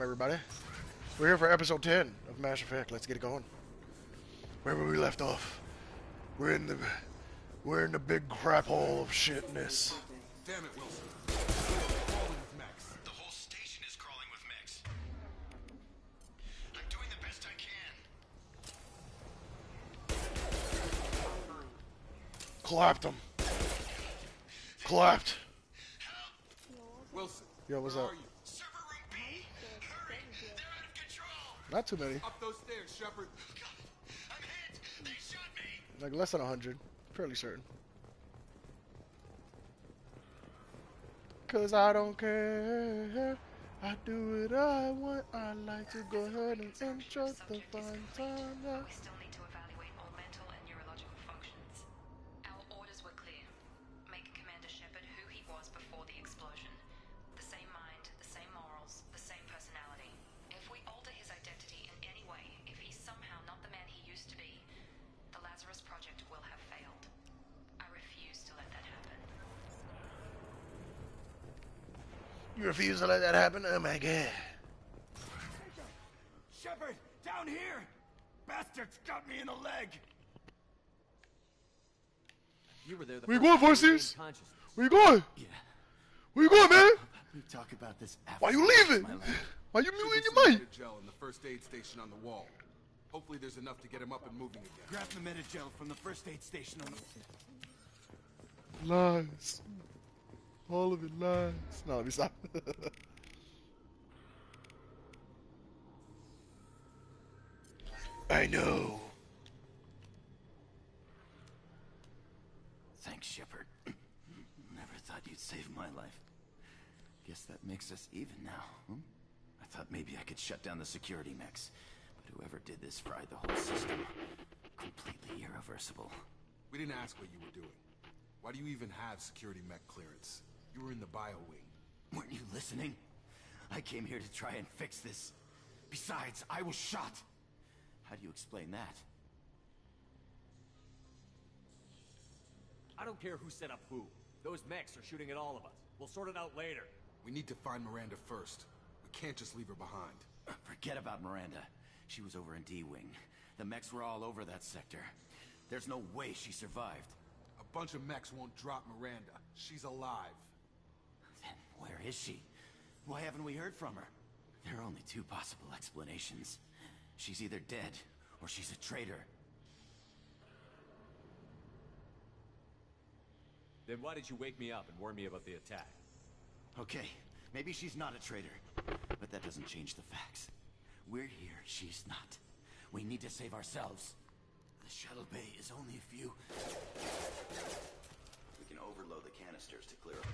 everybody. We're here for episode 10 of Mass Effect. Let's get it going. Wherever we left off, we're in the big crap hole of shitness. Damn it, Wilson. Crawling with mechs. The whole station is crawling with mechs. I'm doing the best I can. Clapped them. Clapped. Wilson. Yo, what's where up? Are you? Server room B. Hurry! They're out of control. Not too many. Up those stairs, Shepard. God, I'm hit. They shot me. Like less than 100. Fairly certain. Cause I don't care. I do what I want. I like to go ahead and entrust the fun time. We still need to evaluate all mental and neurological functions. Our orders were clear. Make Commander Shepard who he was before the explosion. The same mind, the same morals, the same personality. If we alter his identity in any way, if he's somehow not the man he used to be, the Lazarus Project will have failed. I refuse to let that happen. You refuse to let that happen? Oh my god. Shepard, down here! Bastards got me in the leg! You were there the Where you first going, time you voices? gained consciousness. Where you going? Yeah, Where you going, man? we talk about this after. Why you leaving? My life. Why you Should be moving some your mind? Medi-gel in the first aid station on the wall. Hopefully there's enough to get him up and moving again. Grab the Medi-gel from the first aid station on the... Lies. All of it lies. No, let me stop. I know. Thanks, Shepard. Never thought you'd save my life. Guess that makes us even now, hmm? I thought maybe I could shut down the security mechs, but whoever did this fried the whole system. Completely irreversible. We didn't ask what you were doing. Why do you even have security mech clearance? You were in the bio wing. Weren't you listening? I came here to try and fix this. Besides, I was shot. How do you explain that? I don't care who set up who. Those mechs are shooting at all of us. We'll sort it out later. We need to find Miranda first. We can't just leave her behind. Forget about Miranda. She was over in D-Wing. The mechs were all over that sector. There's no way she survived. A bunch of mechs won't drop Miranda. She's alive. Then where is she? Why haven't we heard from her? There are only two possible explanations. She's either dead, or she's a traitor. Then why did you wake me up and warn me about the attack? Okay, maybe she's not a traitor, but that doesn't change the facts. We're here, she's not. We need to save ourselves. The shuttle bay is only a few... We can overload the canisters to clear them.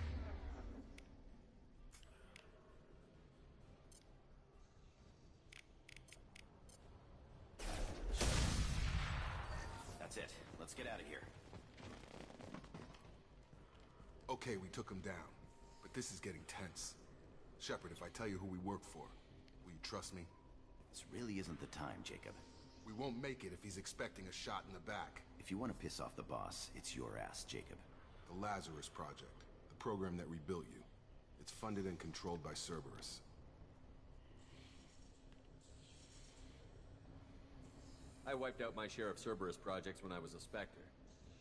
That's it. Let's get out of here. Okay, we took him down. But this is getting tense. Shepard, if I tell you who we work for, will you trust me? This really isn't the time, Jacob. We won't make it if he's expecting a shot in the back. If you want to piss off the boss, it's your ass, Jacob. The Lazarus Project, the program that rebuilt you. It's funded and controlled by Cerberus. I wiped out my share of Cerberus projects when I was a Spectre.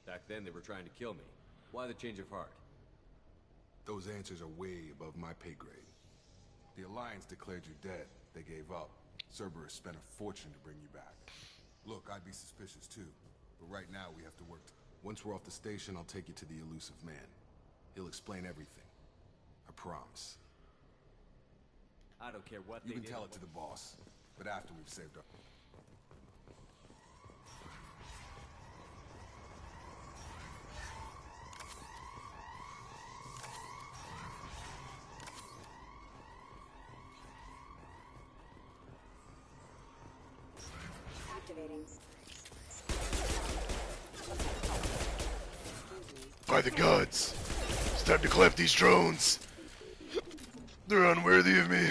Back then they were trying to kill me. Why the change of heart? Those answers are way above my pay grade. The Alliance declared you dead. They gave up. Cerberus spent a fortune to bring you back. Look, I'd be suspicious too. But right now we have to work. Once we're off the station, I'll take you to the elusive man. He'll explain everything. I promise. I don't care what You they can did. tell it to the boss, but after we've saved our... Activating. By the gods. It's time to clap these drones. They're unworthy of me.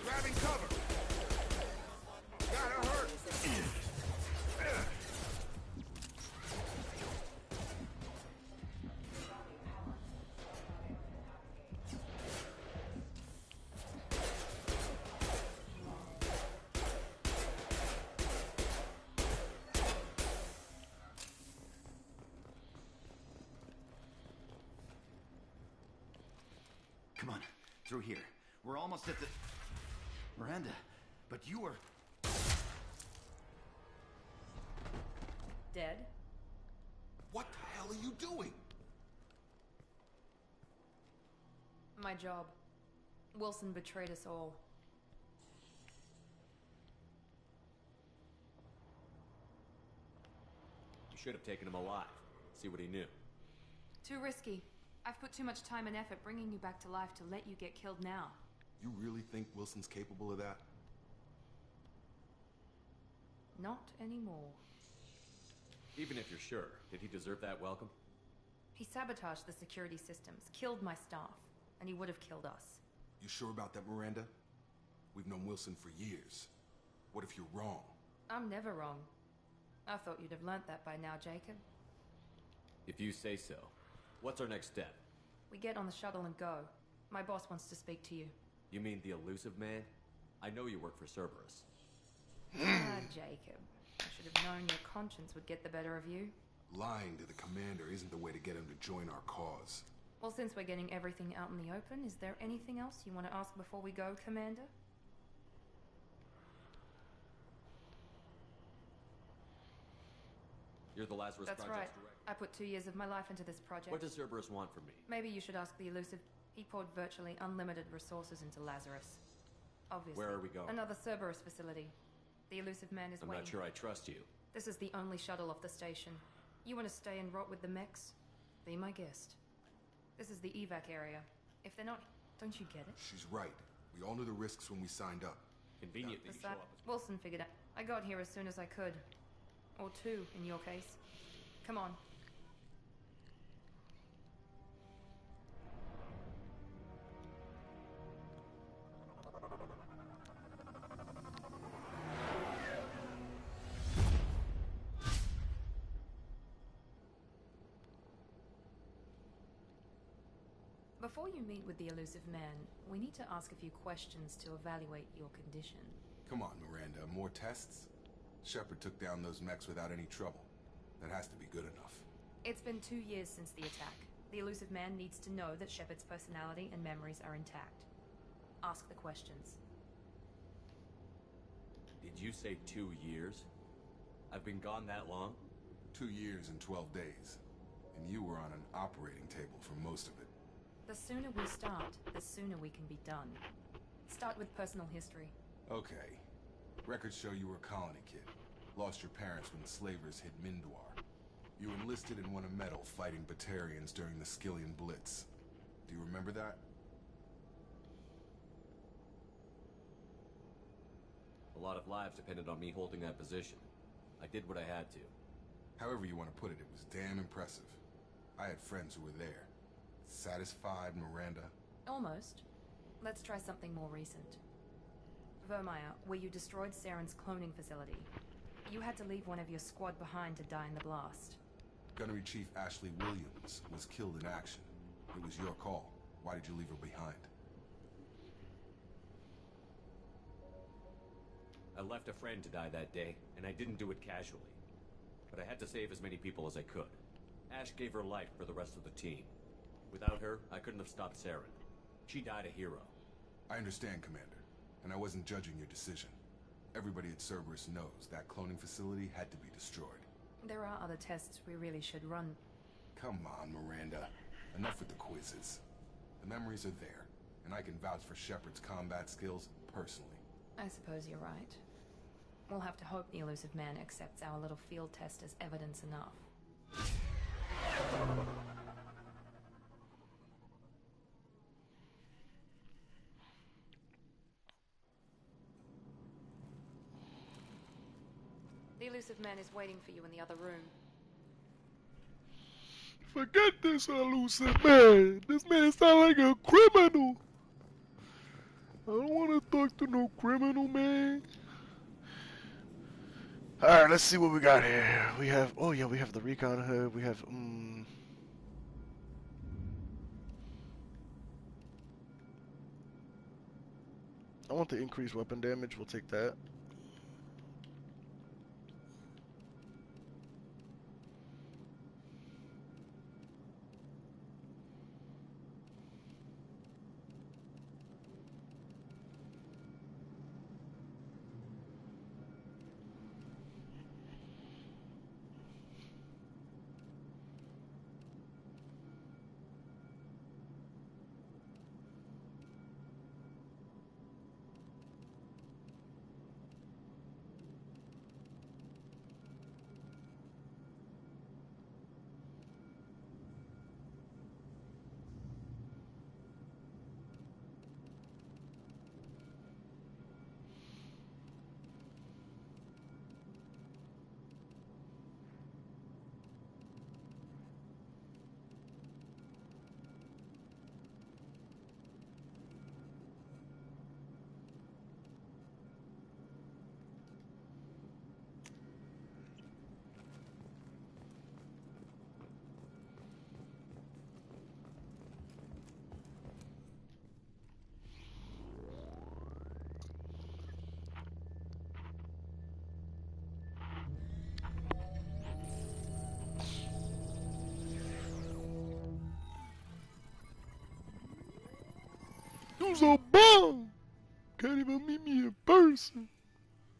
Grabbing cover! Gotta hurt! on, through here. We're almost at the... Miranda, but you are... Dead? What the hell are you doing? My job. Wilson betrayed us all. You should have taken him alive. See what he knew. Too risky. I've put too much time and effort bringing you back to life to let you get killed now. You really think Wilson's capable of that? Not anymore. Even if you're sure, did he deserve that welcome? He sabotaged the security systems, killed my staff, and he would have killed us. You sure about that, Miranda? We've known Wilson for years. What if you're wrong? I'm never wrong. I thought you'd have learnt that by now, Jacob. If you say so. What's our next step? We get on the shuttle and go. My boss wants to speak to you. You mean the elusive man? I know you work for Cerberus. Jacob. I should have known your conscience would get the better of you. Lying to the commander isn't the way to get him to join our cause. Well, since we're getting everything out in the open, is there anything else you want to ask before we go, Commander? You're the Lazarus That's Project's right. director. I put 2 years of my life into this project. What does Cerberus want from me? Maybe you should ask the elusive. He poured virtually unlimited resources into Lazarus. Obviously. Where are we going? Another Cerberus facility. The elusive man is I'm waiting. not sure I trust you. This is the only shuttle off the station. You want to stay and rot with the mechs? Be my guest. This is the evac area. If they're not, don't you get it? She's right. We all knew the risks when we signed up. Convenient that you show Besides, up as Wilson figured out. I got here as soon as I could. Or 2, in your case. Come on. Before you meet with the elusive man, we need to ask a few questions to evaluate your condition. Come on, Miranda. More tests? Shepard took down those mechs without any trouble. That has to be good enough. It's been 2 years since the attack. The elusive man needs to know that Shepard's personality and memories are intact. Ask the questions. Did you say 2 years? I've been gone that long? 2 years and 12 days. And you were on an operating table for most of it. The sooner we start, the sooner we can be done. Start with personal history. Okay. Records show you were a colony kid. Lost your parents when the slavers hit Mindwar. You enlisted and won a medal fighting Batarians during the Skillian Blitz. Do you remember that? A lot of lives depended on me holding that position. I did what I had to. However you want to put it, it was damn impressive. I had friends who were there. Satisfied, Miranda? Almost. Let's try something more recent. Vermeer, where you destroyed Saren's cloning facility. You had to leave one of your squad behind to die in the blast. Gunnery Chief Ashley Williams was killed in action. It was your call. Why did you leave her behind? I left a friend to die that day, and I didn't do it casually. But I had to save as many people as I could. Ash gave her life for the rest of the team. Without her, I couldn't have stopped Saren. She died a hero. I understand, Commander, and I wasn't judging your decision. Everybody at Cerberus knows that cloning facility had to be destroyed. There are other tests we really should run. Come on, Miranda. Enough with the quizzes. The memories are there, and I can vouch for Shepard's combat skills personally. I suppose you're right. We'll have to hope the elusive man accepts our little field test as evidence enough. The elusive man is waiting for you in the other room. Forget this elusive man. This man sounds like a criminal. I don't want to talk to no criminal, man. Alright, let's see what we got here. We have, oh yeah, we have the recon hub. We have, I want the increased weapon damage. We'll take that. I'm so bummed. Can't even meet me in person.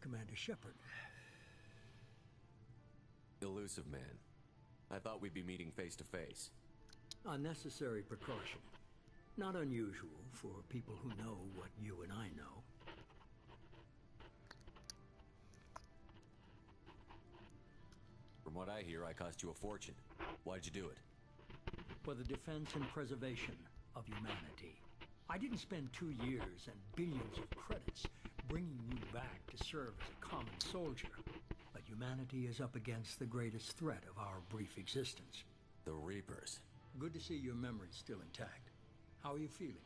Commander Shepard. Elusive man. I thought we'd be meeting face to face. Unnecessary precaution. Not unusual for people who know what you and I know. From what I hear, I cost you a fortune. Why'd you do it? For the defense and preservation of humanity. I didn't spend 2 years and billions of credits bringing you back to serve as a common soldier. But humanity is up against the greatest threat of our brief existence. The Reapers. Good to see your memory's still intact. How are you feeling?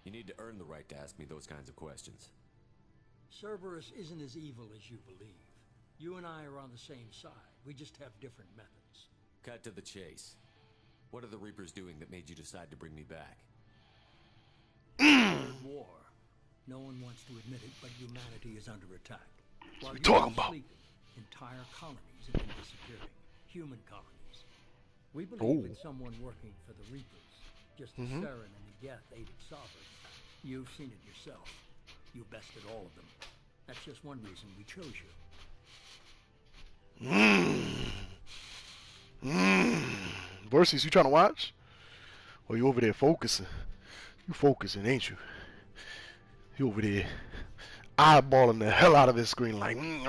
You need to earn the right to ask me those kinds of questions. Cerberus isn't as evil as you believe. You and I are on the same side. We just have different methods. Cut to the chase. What are the Reapers doing that made you decide to bring me back? Third war. No one wants to admit it, but humanity is under attack. While we you talking are about? sleeping, entire colonies have been disappearing. Human colonies. We believe in someone working for the Reapers, just as Saren and the Geth aided Sovereign. You've seen it yourself. You bested all of them. That's just one reason we chose you. Versus, you trying to watch? Or you over there focusing? You focusing, ain't you? You over there eyeballing the hell out of this screen like. You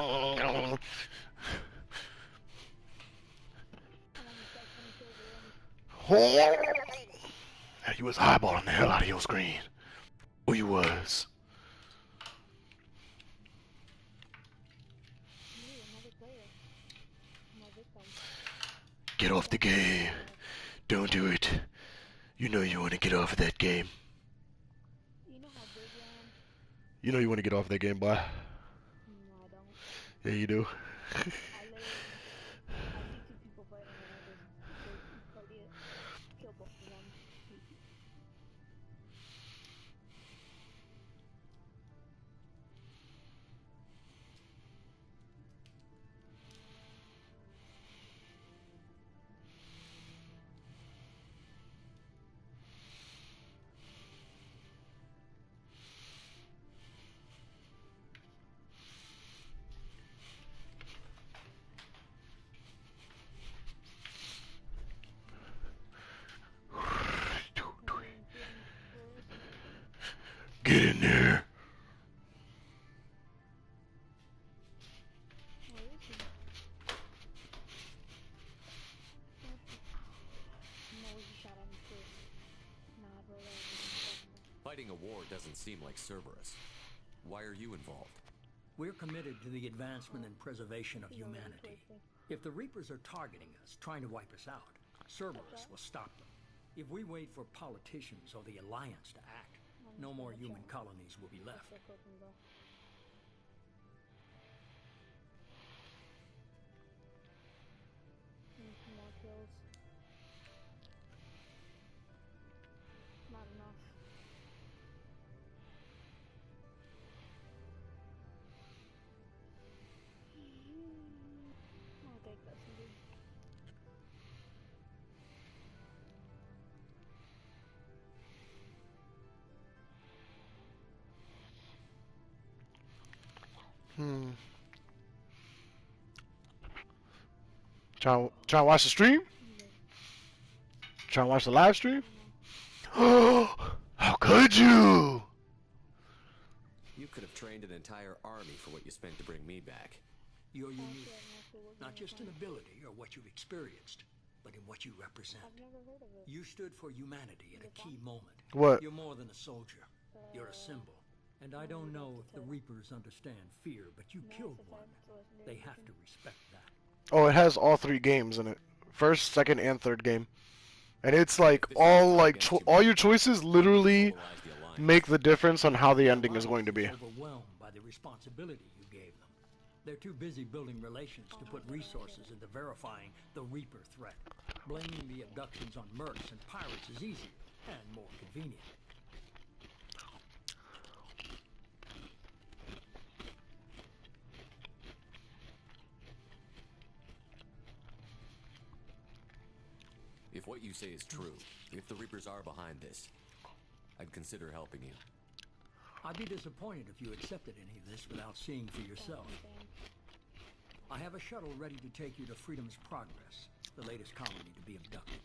was eyeballing the hell out of your screen. Oh, you was. Get off the game. Don't do it. You know you want to get off of that game. You know how big I am? You know you want to get off that game, boy. No, I don't. Yeah, you do. I see 2 people fighting and I just probably kill both of them. Get in there. Where is he? No, he shot at me first. Nah, bro, that was me. Fighting a war doesn't seem like Cerberus. Why are you involved? We're committed to the advancement and preservation of humanity. If the Reapers are targeting us, trying to wipe us out, Cerberus will stop them. If we wait for politicians or the Alliance to act, no more human colonies will be left. More kills. Not enough. I'll take that CD. Trying to watch the stream? Trying to watch the live stream? How could you? You could have trained an entire army for what you spent to bring me back. You're unique, not just in ability or what you've experienced, but in what you represent. I've never heard of it. You stood for humanity at a key moment. What? You're more than a soldier. You're a symbol. And I don't know if the Reapers understand fear, but you killed one. They have to respect that. Oh, it has all 3 games in it. First, second, and third game. And it's like all your choices literally make the difference on how the ending is going to be. Overwhelmed by the responsibility you gave them. They're too busy building relations to put resources into verifying the Reaper threat. Blaming the abductions on mercs and pirates is easier and more convenient. If what you say is true, if the Reapers are behind this, I'd consider helping you. I'd be disappointed if you accepted any of this without seeing for yourself. I have a shuttle ready to take you to Freedom's Progress, the latest colony to be abducted.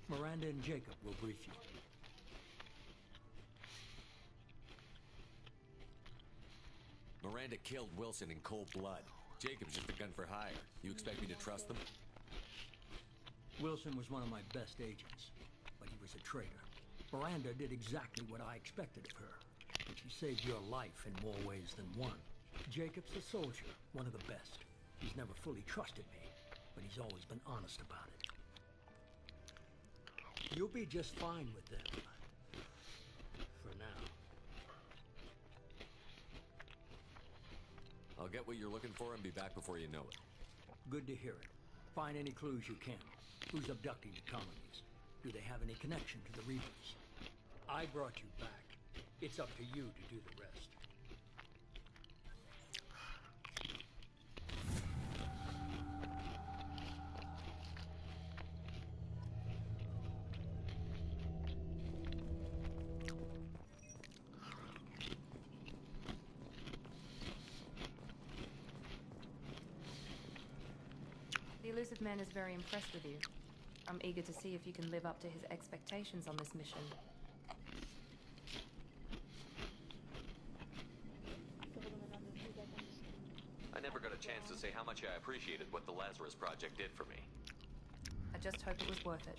Miranda and Jacob will brief you. Miranda killed Wilson in cold blood. Jacob's just a gun for hire. You expect me to trust them? Wilson was one of my best agents, but he was a traitor. Miranda did exactly what I expected of her, and she saved your life in more ways than one. Jacob's a soldier, one of the best. He's never fully trusted me, but he's always been honest about it. You'll be just fine with them. For now. I'll get what you're looking for and be back before you know it. Good to hear it. Find any clues you can. Who's abducting the colonies? Do they have any connection to the Reapers? I brought you back. It's up to you to do the rest. The elusive man is very impressed with you. I'm eager to see if you can live up to his expectations on this mission. I never got a chance to say how much I appreciated what the Lazarus Project did for me. I just hope it was worth it.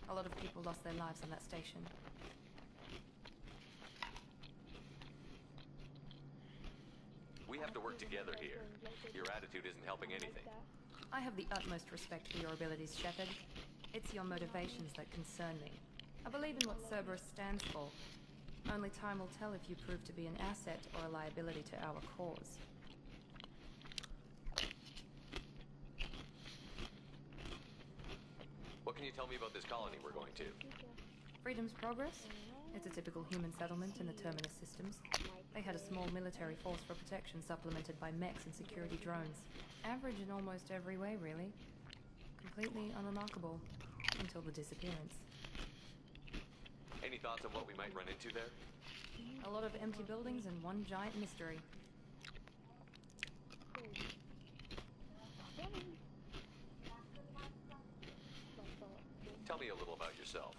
A lot of people lost their lives on that station. We have to work together here. Your attitude isn't helping anything. I have the utmost respect for your abilities, Shepard. It's your motivations that concern me. I believe in what Cerberus stands for. Only time will tell if you prove to be an asset or a liability to our cause. What can you tell me about this colony we're going to? Freedom's Progress? It's a typical human settlement in the Terminus systems. They had a small military force for protection supplemented by mechs and security drones. Average in almost every way, really. Completely unremarkable. Until the disappearance. Any thoughts on what we might run into there? A lot of empty buildings and one giant mystery. Tell me a little about yourself.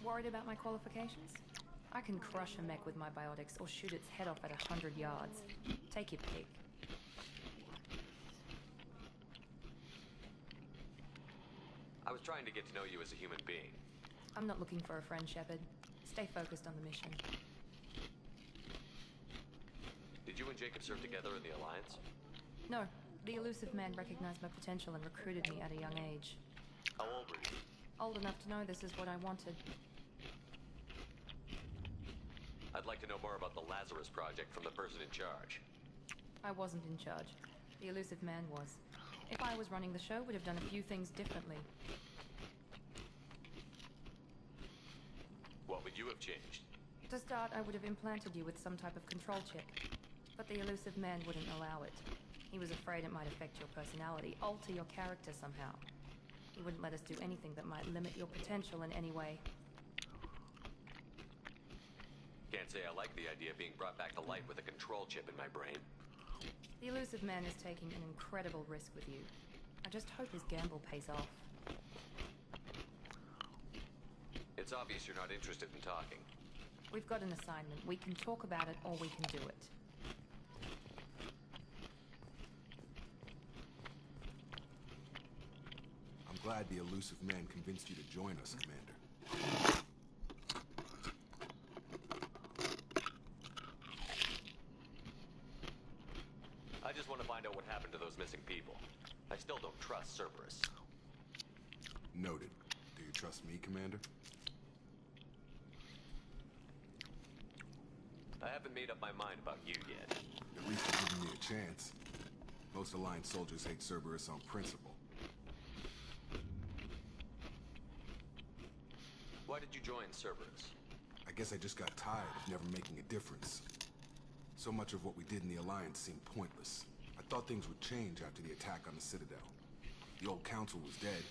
Worried about my qualifications? I can crush a mech with my biotics or shoot its head off at 100 yards. Take your pick. I was trying to get to know you as a human being. I'm not looking for a friend, Shepard. Stay focused on the mission. Did you and Jacob serve together in the Alliance? No. The elusive man recognized my potential and recruited me at a young age. How old were you? Old enough to know this is what I wanted. I'd like to know more about the Lazarus Project from the person in charge. I wasn't in charge. The elusive man was. If I was running the show, would have done a few things differently. What would you have changed? To start, I would have implanted you with some type of control chip. But the elusive man wouldn't allow it. He was afraid it might affect your personality, alter your character somehow. He wouldn't let us do anything that might limit your potential in any way. Can't say I like the idea of being brought back to life with a control chip in my brain. The elusive man is taking an incredible risk with you. I just hope his gamble pays off. It's obvious you're not interested in talking. We've got an assignment. We can talk about it or we can do it. I'm glad the elusive man convinced you to join us, Commander. I just want to find out what happened to those missing people. I still don't trust Cerberus. Noted. Do you trust me, Commander? I haven't made up my mind about you yet. At least you're giving me a chance. Most Alliance soldiers hate Cerberus on principle. Why did you join Cerberus? I guess I just got tired of never making a difference. So much of what we did in the Alliance seemed pointless. I thought things would change after the attack on the Citadel. The old council was dead,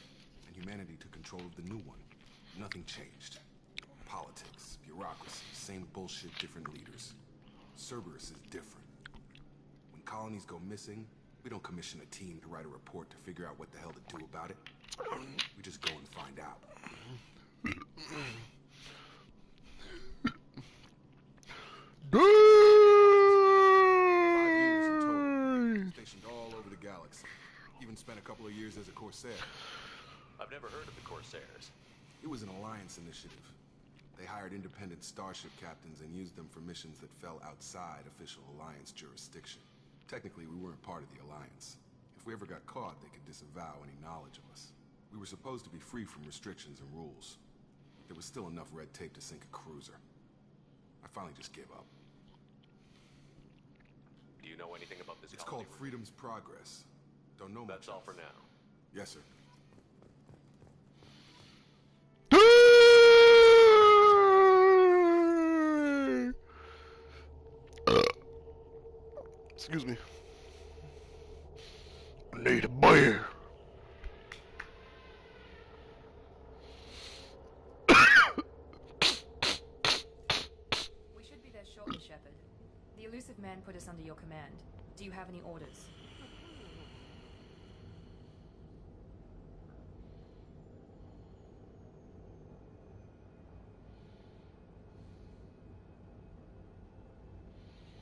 and humanity took control of the new one. Nothing changed. Politics, bureaucracy, same bullshit, different leaders. Cerberus is different. When colonies go missing, we don't commission a team to write a report to figure out what the hell to do about it. We just go and find out. Stationed all over the galaxy. Even spent a couple of years as a Corsair. I've never heard of the Corsairs. It was an alliance initiative. They hired independent starship captains and used them for missions that fell outside official alliance jurisdiction. Technically, we weren't part of the alliance. If we ever got caught, they could disavow any knowledge of us. We were supposed to be free from restrictions and rules. There was still enough red tape to sink a cruiser. I finally just gave up. Do you know anything about this It's colony? called Freedom's Progress. Don't know much. That's all for now. Yes, sir. Excuse me. I need a beer. We should be there shortly, Shepard. The elusive man put us under your command. Do you have any orders?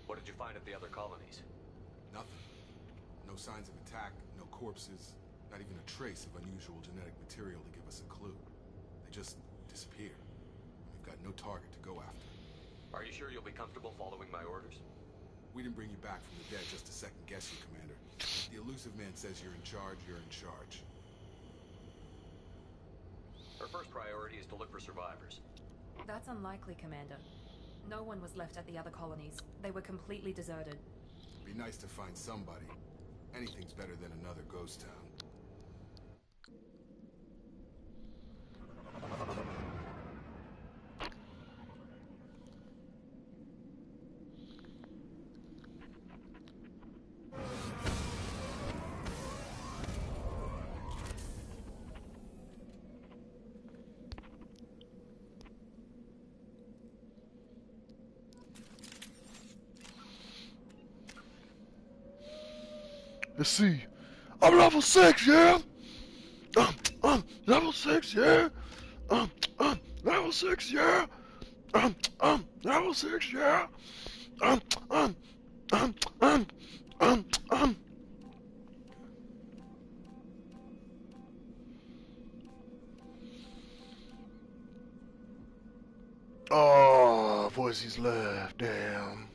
What did you find at the other colonies? Nothing. No signs of attack, no corpses, not even a trace of unusual genetic material to give us a clue. They just disappear. We've got no target to go after. Are you sure you'll be comfortable following my orders? We didn't bring you back from the dead just to second guess you, Commander. The elusive man says you're in charge, you're in charge. Our first priority is to look for survivors. That's unlikely, Commander. No one was left at the other colonies. They were completely deserted. Be nice to find somebody. Anything's better than another ghost town. Let's see. I'm level 6, yeah? Level 6, yeah? Level 6, yeah? Level 6, yeah? Oh, voices left, damn.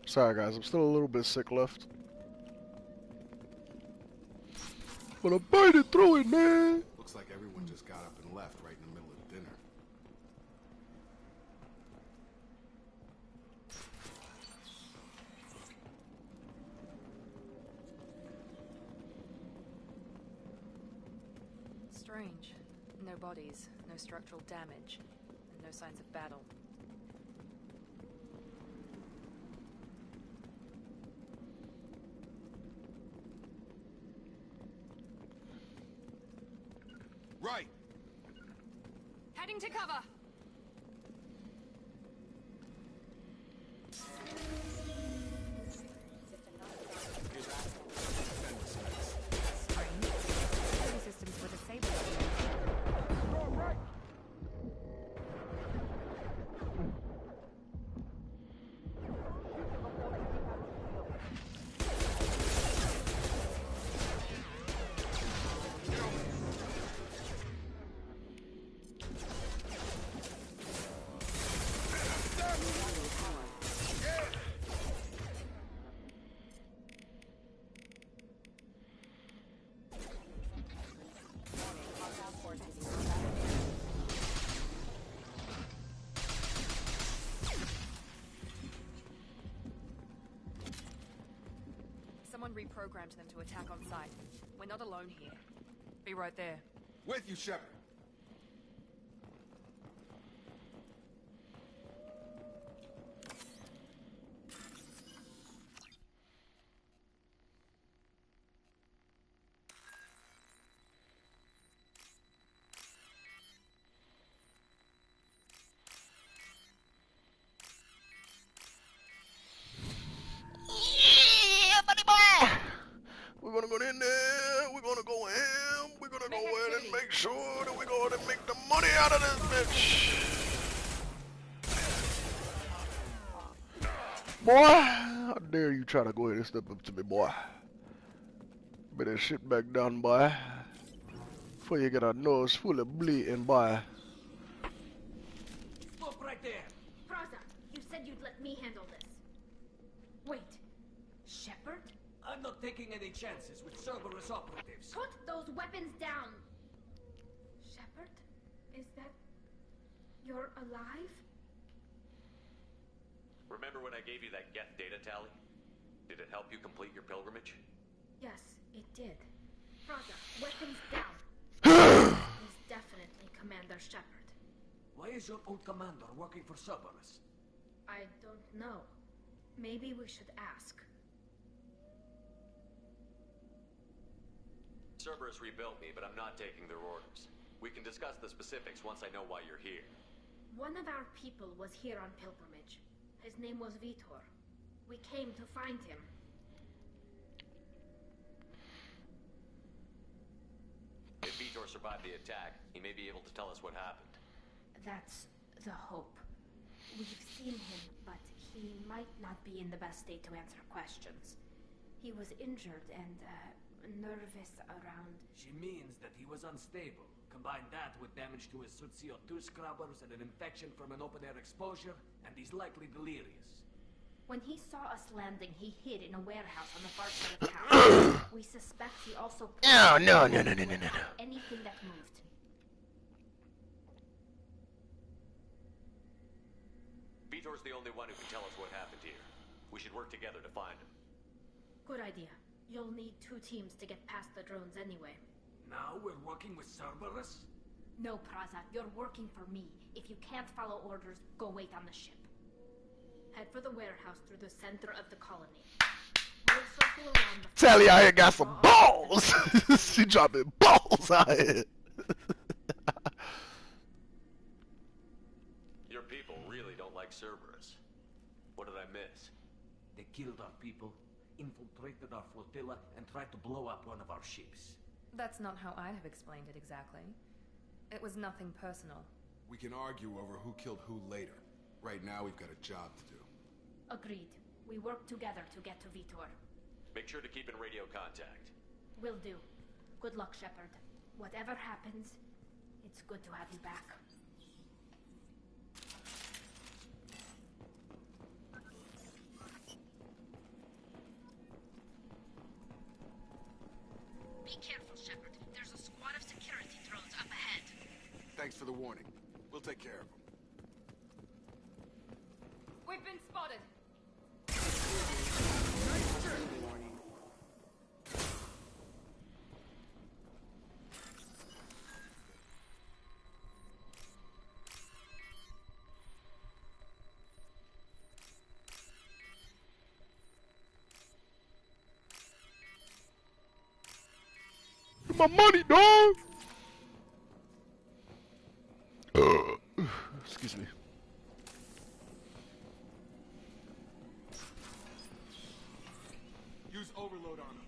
Sorry guys, I'm still a little bit sick left. But I made it through it, man! Looks like everyone just got up and left right in the middle of dinner. Strange. No bodies, no structural damage, and no signs of battle. Right! Heading to cover! Strange. Security systems were disabled. Someone reprogrammed them to attack on sight. We're not alone here. Be right there. With you, Shepard. Yeah, buddy boy! We're gonna go in there, we're gonna go in, we're gonna go in and make sure that we go ahead and make the money out of this bitch. Boy, how dare you try to go ahead and step up to me, boy. Better sit back down, boy. Before you get a nose full of bleeding, boy. Stop right there! Praza, you said you'd let me handle this. Wait, Shepard? I'm not taking any chances with Cerberus operatives. Put those weapons down! Shepard? Is that... you're alive? Remember when I gave you that Geth data tally? Did it help you complete your pilgrimage? Yes, it did. Praza, weapons down. He's definitely Commander Shepard. Why is your old commander working for Cerberus? I don't know. Maybe we should ask. Cerberus rebuilt me, but I'm not taking their orders. We can discuss the specifics once I know why you're here. One of our people was here on pilgrimage. His name was Vitor. We came to find him. If Vitor survived the attack, he may be able to tell us what happened. That's the hope. We've seen him, but he might not be in the best state to answer questions. He was injured and, nervous around... She means that he was unstable. Combine that with damage to his suit CO2 scrubbers and an infection from an open-air exposure, and he's likely delirious. When he saw us landing, he hid in a warehouse on the far side of town. We suspect he also... No. anything that moved. Vitor's the only one who can tell us what happened here. We should work together to find him. Good idea. You'll need 2 teams to get past the drones anyway. Now we're working with Cerberus? No, Praza, you're working for me. If you can't follow orders, go wait on the ship. Head for the warehouse through the center of the colony. We'll circle around the... Sally out here got some balls! She dropping balls out here. Your people really don't like Cerberus. What did I miss? They killed our people, infiltrated our flotilla, and tried to blow up one of our ships. That's not how I'd have explained it exactly. It was nothing personal. We can argue over who killed who later. Right now, we've got a job to do. Agreed. We work together to get to Vitor. Make sure to keep in radio contact. Will do. Good luck, Shepard. Whatever happens, it's good to have you back. Be careful, Shepard. There's a squad of security drones up ahead. Thanks for the warning. We'll take care of them. We've been spotted! My money, dog! Excuse me. Use overload on them.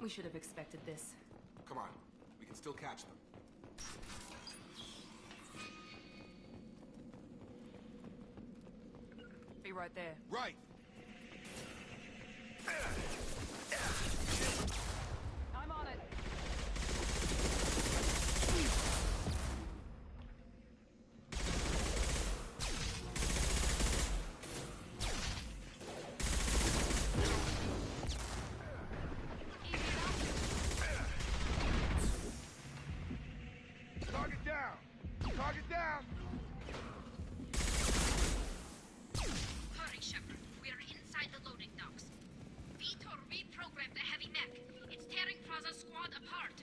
We should have expected this. Come on. We can still catch them. Be right there. Right. I'm on it. Target down. Target down. Hurry, Shepard. We are inside the loading docks. Vitor reprogrammed the heavy mech. It's tearing Praza's squad apart.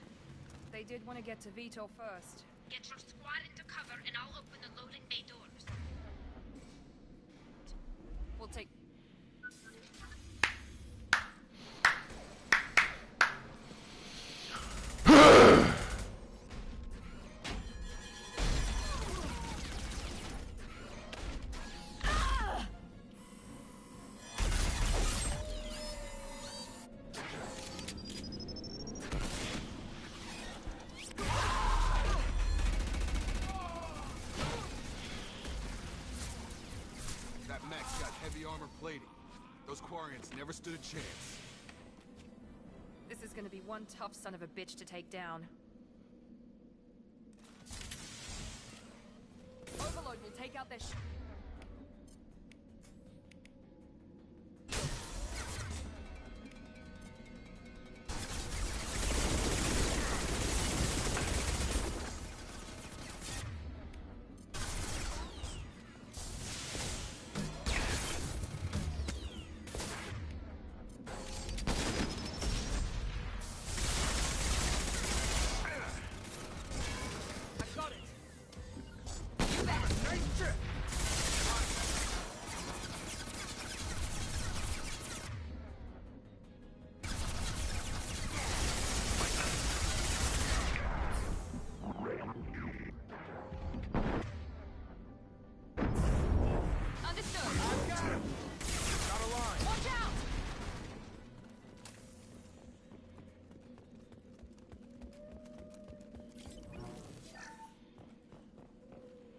They did want to get to Vito first. Get your squad into cover and I'll open the loading bay doors. We'll take... That mech's got heavy armor plating. Those Quarians never stood a chance. This is gonna be one tough son of a bitch to take down. Overload will take out their I got it! You bet! Nice trip! Understood! Got a line. Watch out!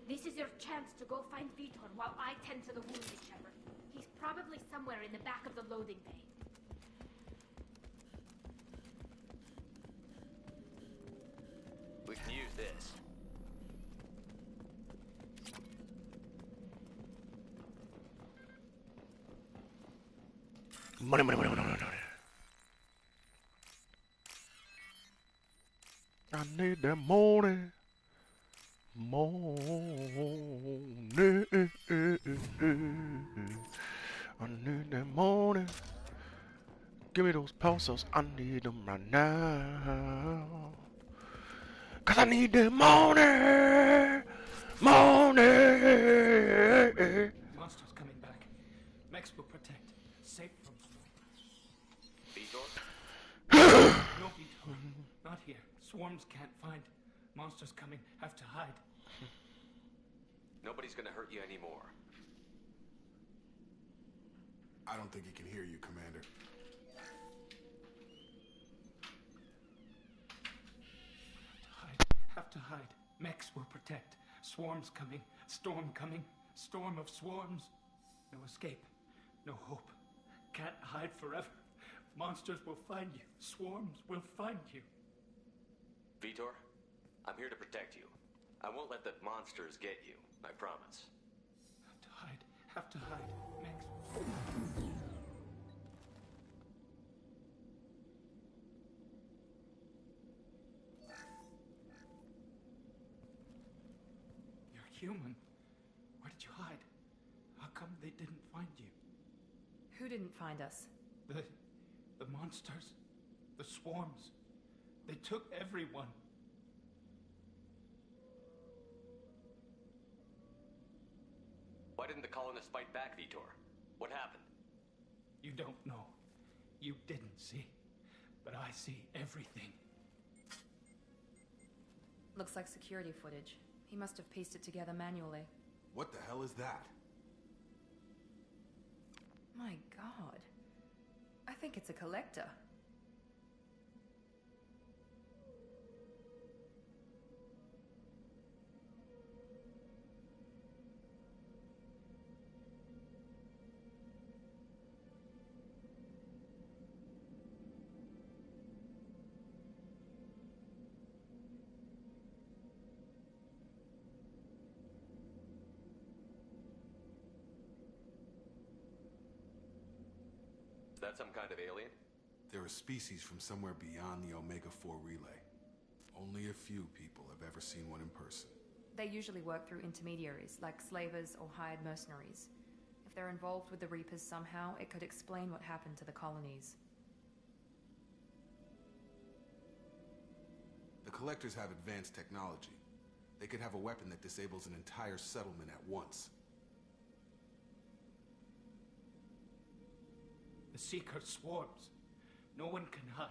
This is your chance to go find Vitor while I tend to the wounded, Shepard. He's probably somewhere in the back of the loading bay. We can use this. Money, money, money, money, money, money. I need that money. Money. I need that money. Give me those pesos. I need them right now. Cause I need that money. Money. Monsters coming back. Max will protect. Safe from Vitor? no Vito. Not here. Swarms can't find. Monsters coming. Have to hide. Nobody's gonna hurt you anymore. I don't think he can hear you, Commander. Hide. Have to hide. Max will protect. Swarms coming. Storm coming. Storm of swarms. No escape. No hope. Can't hide forever. Monsters will find you. Swarms will find you. Vitor, I'm here to protect you. I won't let the monsters get you, I promise. Have to hide. Have to hide. Max. You're human. Where did you hide? How come they didn't find you? Who didn't find us? The monsters. The swarms. They took everyone. Why didn't the colonists fight back, Vitor? What happened? You don't know. You didn't see. But I see everything. Looks like security footage. He must have pieced it together manually. What the hell is that? My God. I think it's a collector. that some kind of alien? They're a species from somewhere beyond the Omega-4 relay. Only a few people have ever seen one in person. They usually work through intermediaries, like slavers or hired mercenaries. If they're involved with the Reapers somehow, it could explain what happened to the colonies. The Collectors have advanced technology. They could have a weapon that disables an entire settlement at once. The Seeker swarms. No one can hide.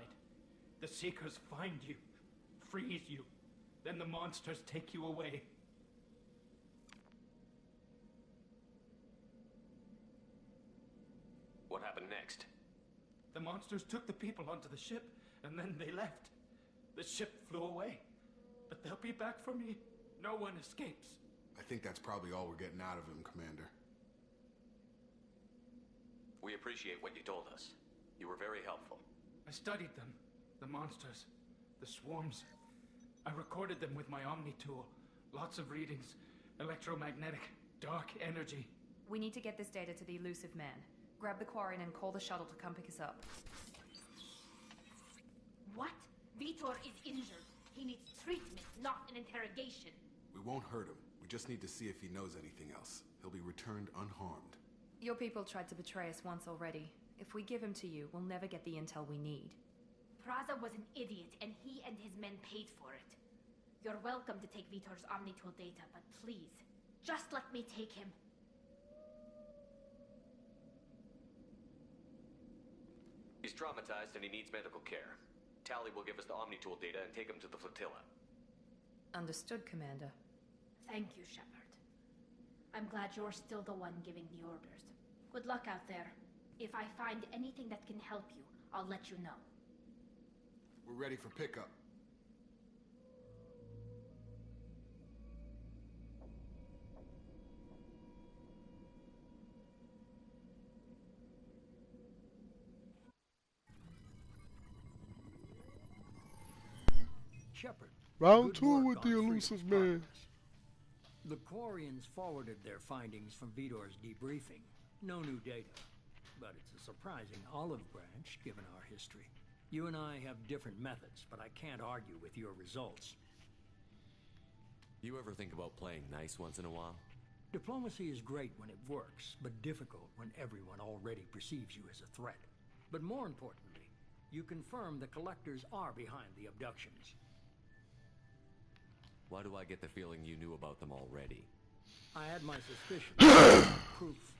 The Seekers find you, freeze you, then the monsters take you away. What happened next? The monsters took the people onto the ship, and then they left. The ship flew away. But they'll be back for me. No one escapes. I think that's probably all we're getting out of him, Commander. We appreciate what you told us. You were very helpful. I studied them. The monsters. The swarms. I recorded them with my Omni tool. Lots of readings. Electromagnetic. Dark energy. We need to get this data to the elusive man. Grab the Quarian and call the shuttle to come pick us up. What? Vitor is injured. He needs treatment, not an interrogation. We won't hurt him. We just need to see if he knows anything else. He'll be returned unharmed. Your people tried to betray us once already. If we give him to you, we'll never get the intel we need. Praza was an idiot, and he and his men paid for it. You're welcome to take Vitor's Omnitool data, but please, just let me take him. He's traumatized and he needs medical care. Tally will give us the Omnitool data and take him to the flotilla. Understood, Commander. Thank you, Shepard. I'm glad you're still the one giving the orders. Good luck out there. If I find anything that can help you, I'll let you know. We're ready for pickup. Shepard. Round good 2 work with on the freedom elusive man. progress. The Quarians forwarded their findings from Vitor's debriefing. No new data, but it's a surprising olive branch given our history. You and I have different methods, but I can't argue with your results. You ever think about playing nice once in a while? Diplomacy is great when it works, but difficult when everyone already perceives you as a threat. But more importantly, you confirm the Collectors are behind the abductions. Why do I get the feeling you knew about them already? I had my suspicions. Proof.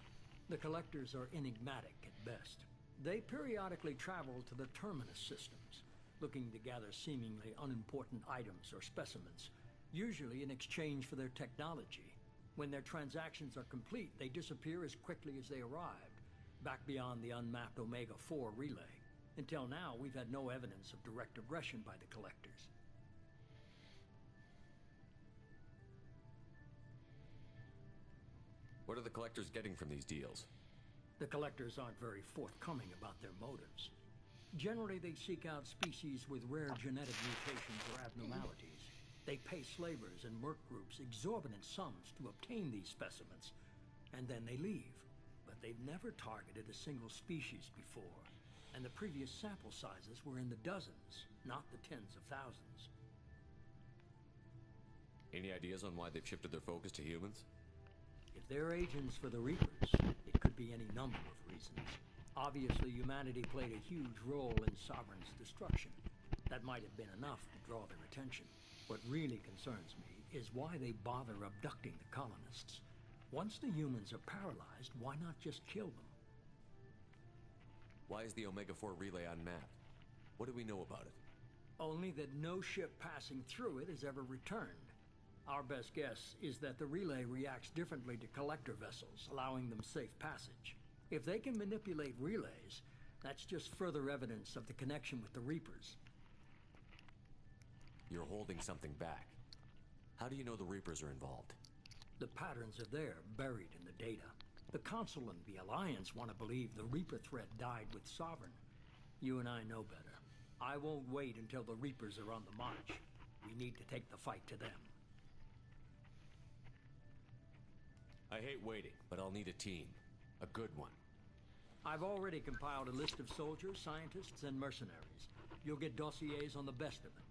The Collectors are enigmatic at best. They periodically travel to the Terminus systems, looking to gather seemingly unimportant items or specimens, usually in exchange for their technology. When their transactions are complete, they disappear as quickly as they arrived, back beyond the unmapped Omega-4 relay. Until now, we've had no evidence of direct aggression by the Collectors. What are the Collectors getting from these deals? The Collectors aren't very forthcoming about their motives. Generally, they seek out species with rare genetic mutations or abnormalities. They pay slavers and merc groups exorbitant sums to obtain these specimens, and then they leave. But they've never targeted a single species before, and the previous sample sizes were in the dozens, not the tens of thousands. Any ideas on why they've shifted their focus to humans? If they're agents for the Reapers, it could be any number of reasons. Obviously, humanity played a huge role in Sovereign's destruction. That might have been enough to draw their attention. What really concerns me is why they bother abducting the colonists. Once the humans are paralyzed, why not just kill them? Why is the Omega-4 relay unmapped? What do we know about it? Only that no ship passing through it has ever returned. Our best guess is that the relay reacts differently to collector vessels, allowing them safe passage. If they can manipulate relays, that's just further evidence of the connection with the Reapers. You're holding something back. How do you know the Reapers are involved? The patterns are there, buried in the data. The Council and the Alliance want to believe the Reaper threat died with Sovereign. You and I know better. I won't wait until the Reapers are on the march. We need to take the fight to them. I hate waiting, but I'll need a team. A good one. I've already compiled a list of soldiers, scientists, and mercenaries. You'll get dossiers on the best of them.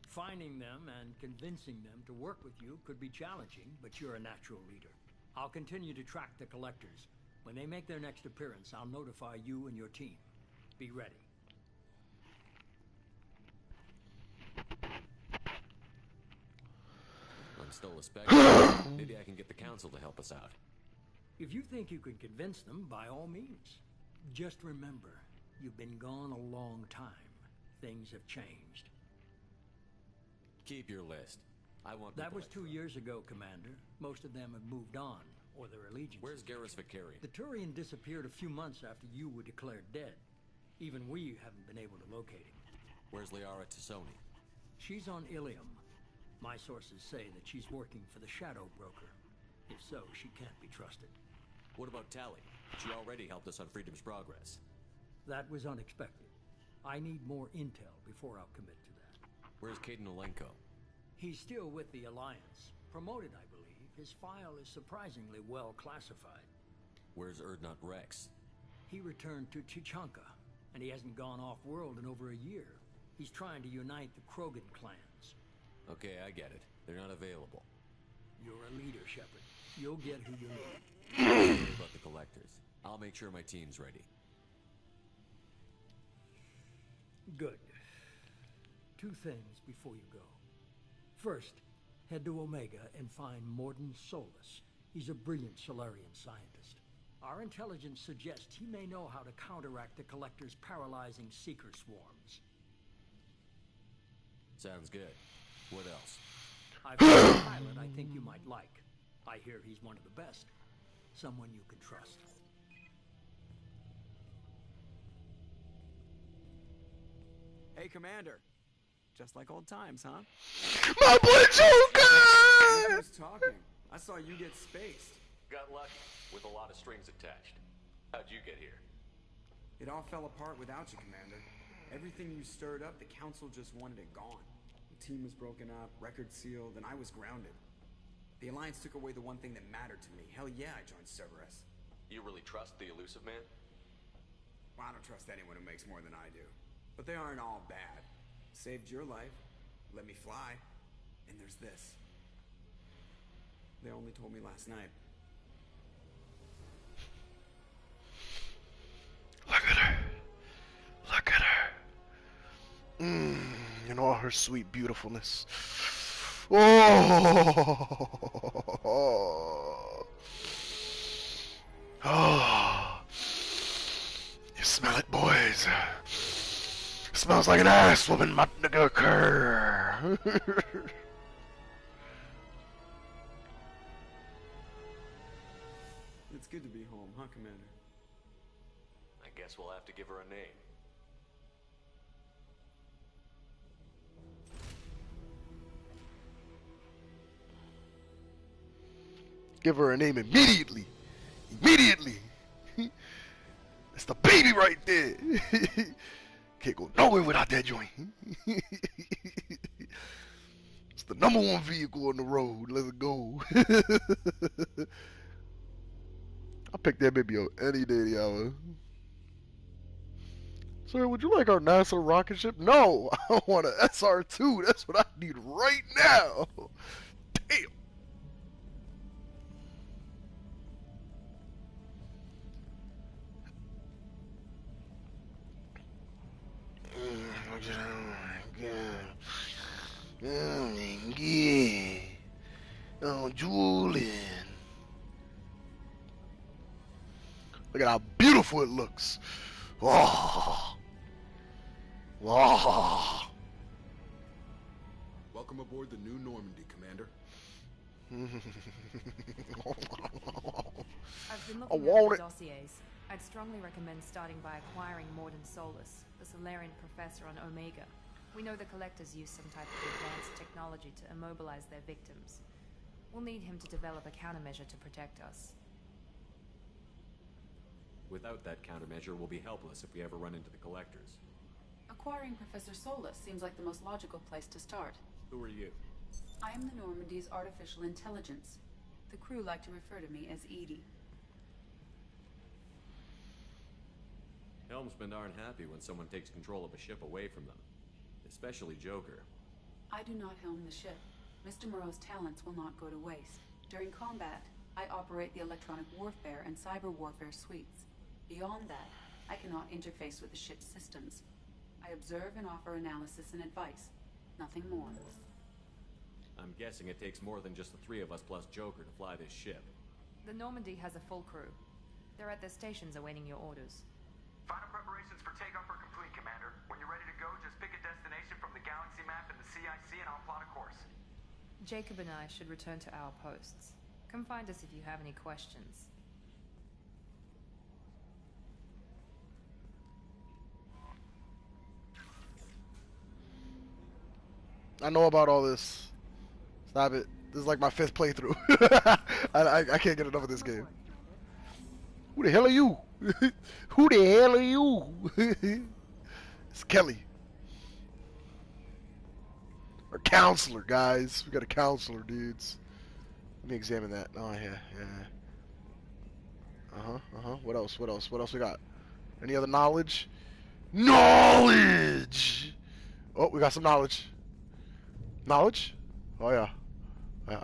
Finding them and convincing them to work with you could be challenging, but you're a natural leader. I'll continue to track the collectors. When they make their next appearance, I'll notify you and your team. Be ready. I'm still a spectator. Maybe I can get the council to help us out. If you think you can convince them, by all means. Just remember, you've been gone a long time. Things have changed. Keep your list. I want That people was 2 years ago, Commander. Most of them have moved on, or their allegiance. Where's Garrus Vicarian? The Turian disappeared a few months after you were declared dead. Even we haven't been able to locate him. Where's Liara Tassoni? She's on Ilium. My sources say that she's working for the Shadow Broker. If so, she can't be trusted. What about Tally? She already helped us on Freedom's Progress. That was unexpected. I need more intel before I'll commit to that. Where's Caden Olenko? He's still with the Alliance. Promoted, I believe. His file is surprisingly well classified. Where's Erdnot Rex? He returned to Chichanka, and he hasn't gone off-world in over a year. He's trying to unite the Krogan clans. Okay, I get it. They're not available. You're a leader, Shepard. You'll get who you need. Don't worry about the collectors. I'll make sure my team's ready. Good. 2 things before you go. First, head to Omega and find Morden Solus. He's a brilliant Solarian scientist. Our intelligence suggests he may know how to counteract the Collector's paralyzing seeker swarms. Sounds good. What else? I've got a pilot I think you might like. I hear he's one of the best. Someone you can trust. Hey, Commander. Just like old times, huh? My boy Joker! Who's talking? I saw you get spaced. Got lucky, with a lot of strings attached. How'd you get here? It all fell apart without you, Commander. Everything you stirred up, the Council just wanted it gone. The team was broken up, record sealed, and I was grounded. The Alliance took away the one thing that mattered to me. Hell yeah, I joined Cerberus. You really trust the Elusive Man? Well, I don't trust anyone who makes more than I do. But they aren't all bad. Saved your life, let me fly, and there's this. They only told me last night. Look at her. Look at her. In all her sweet beautifulness. Oh. Oh. You smell it, boys. Smells like an ass woman, my nigga Kerr. It's good to be home, huh, Commander? I guess we'll have to give her a name. Give her a name immediately. Immediately. That's the baby right there. Can't go nowhere without that joint. It's the #1 vehicle on the road. Let's go. I'll pick that baby up any day of the hour. Sir, would you like our NASA rocket ship? No, I want an SR-2. That's what I need right now. Damn. Oh, Julian. Look at how beautiful it looks. Oh. Oh. Welcome aboard the New Normandy, Commander. I've been I looking want over it. the dossiers. I'd strongly recommend starting by acquiring Morden Solus, the Solarian professor on Omega. We know the Collectors use some type of advanced technology to immobilize their victims. We'll need him to develop a countermeasure to protect us. Without that countermeasure, we'll be helpless if we ever run into the Collectors. Acquiring Professor Solus seems like the most logical place to start. Who are you? I am the Normandy's artificial intelligence. The crew like to refer to me as Edie. Helmsmen aren't happy when someone takes control of a ship away from them. Especially Joker. I do not helm the ship. Mr. Moreau's talents will not go to waste. During combat, I operate the electronic warfare and cyber warfare suites. Beyond that, I cannot interface with the ship's systems. I observe and offer analysis and advice. Nothing more. I'm guessing it takes more than just the three of us plus Joker to fly this ship. The Normandy has a full crew. They're at their stations awaiting your orders. Final preparations for takeoff are complete, Commander. When you're ready to go, just pick a destination from the galaxy map and the CIC and I'll plot a course. Jacob and I should return to our posts. Come find us if you have any questions. I know about all this. Stop it. This is like my 5th playthrough. I can't get enough of this game. Who the hell are you? Who the hell are you? It's Kelly. Our counselor, guys. We got a counselor, dudes. Let me examine that. Oh, yeah. What else? What else we got? Any other knowledge? Knowledge! Oh, we got some knowledge. Knowledge? Oh, yeah.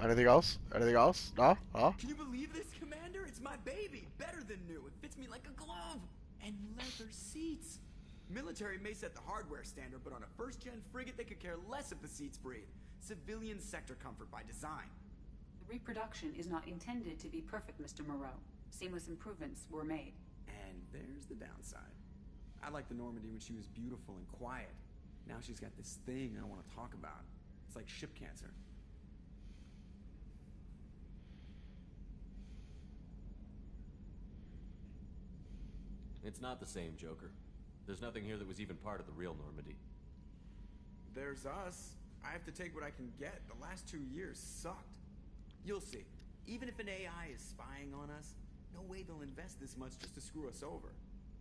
Anything else? Anything else? No? Huh? Can you believe this, Commander? It's my baby. Better than new. It fits me like a glove. And leather seats. Military may set the hardware standard, but on a first-gen frigate, they could care less if the seats breathe. Civilian sector comfort by design. The reproduction is not intended to be perfect, Mr. Moreau. Seamless improvements were made. And there's the downside. I liked the Normandy when she was beautiful and quiet. Now she's got this thing I want to talk about. It's like ship cancer. It's not the same, Joker. There's nothing here that was even part of the real Normandy. There's us. I have to take what I can get. The last 2 years sucked. You'll see. Even if an AI is spying on us, no way they'll invest this much just to screw us over.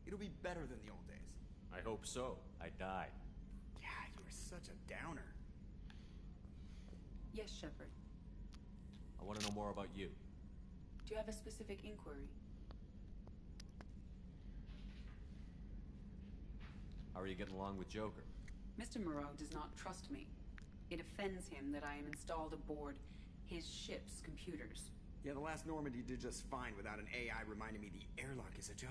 It'll be better than the old days. I hope so. I died. Yeah, you were such a downer. Yes, Shepard. I want to know more about you. Do you have a specific inquiry? How are you getting along with Joker? Mr. Moreau does not trust me. It offends him that I am installed aboard his ship's computers. Yeah, the last Normandy did just fine without an AI reminding me the airlock is ajar.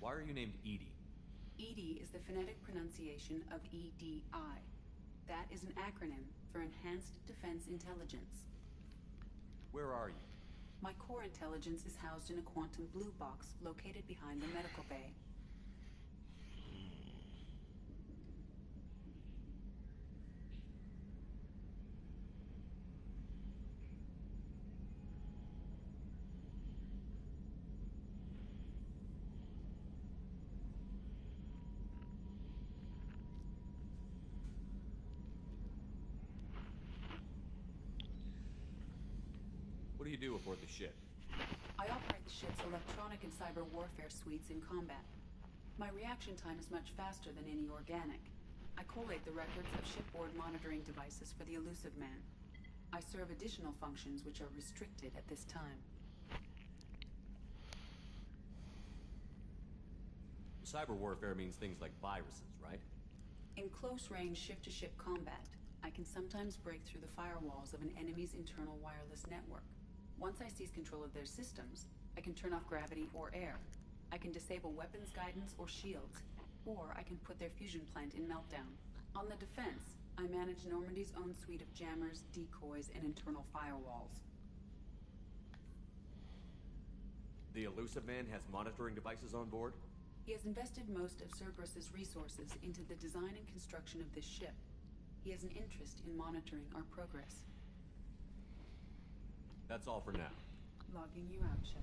Why are you named Edie? EDI is the phonetic pronunciation of EDI. That is an acronym for Enhanced Defense Intelligence. Where are you? My core intelligence is housed in a quantum blue box located behind the medical bay. What do you do aboard the ship? I operate the ship's electronic and cyber warfare suites in combat. My reaction time is much faster than any organic. I collate the records of shipboard monitoring devices for the Elusive Man. I serve additional functions which are restricted at this time. Cyber warfare means things like viruses, right? In close-range ship-to-ship combat, I can sometimes break through the firewalls of an enemy's internal wireless network. Once I seize control of their systems, I can turn off gravity or air. I can disable weapons guidance or shields, or I can put their fusion plant in meltdown. On the defense, I manage Normandy's own suite of jammers, decoys, and internal firewalls. The Elusive Man has monitoring devices on board? He has invested most of Cerberus's resources into the design and construction of this ship. He has an interest in monitoring our progress. That's all for now. Logging you out, Shepard.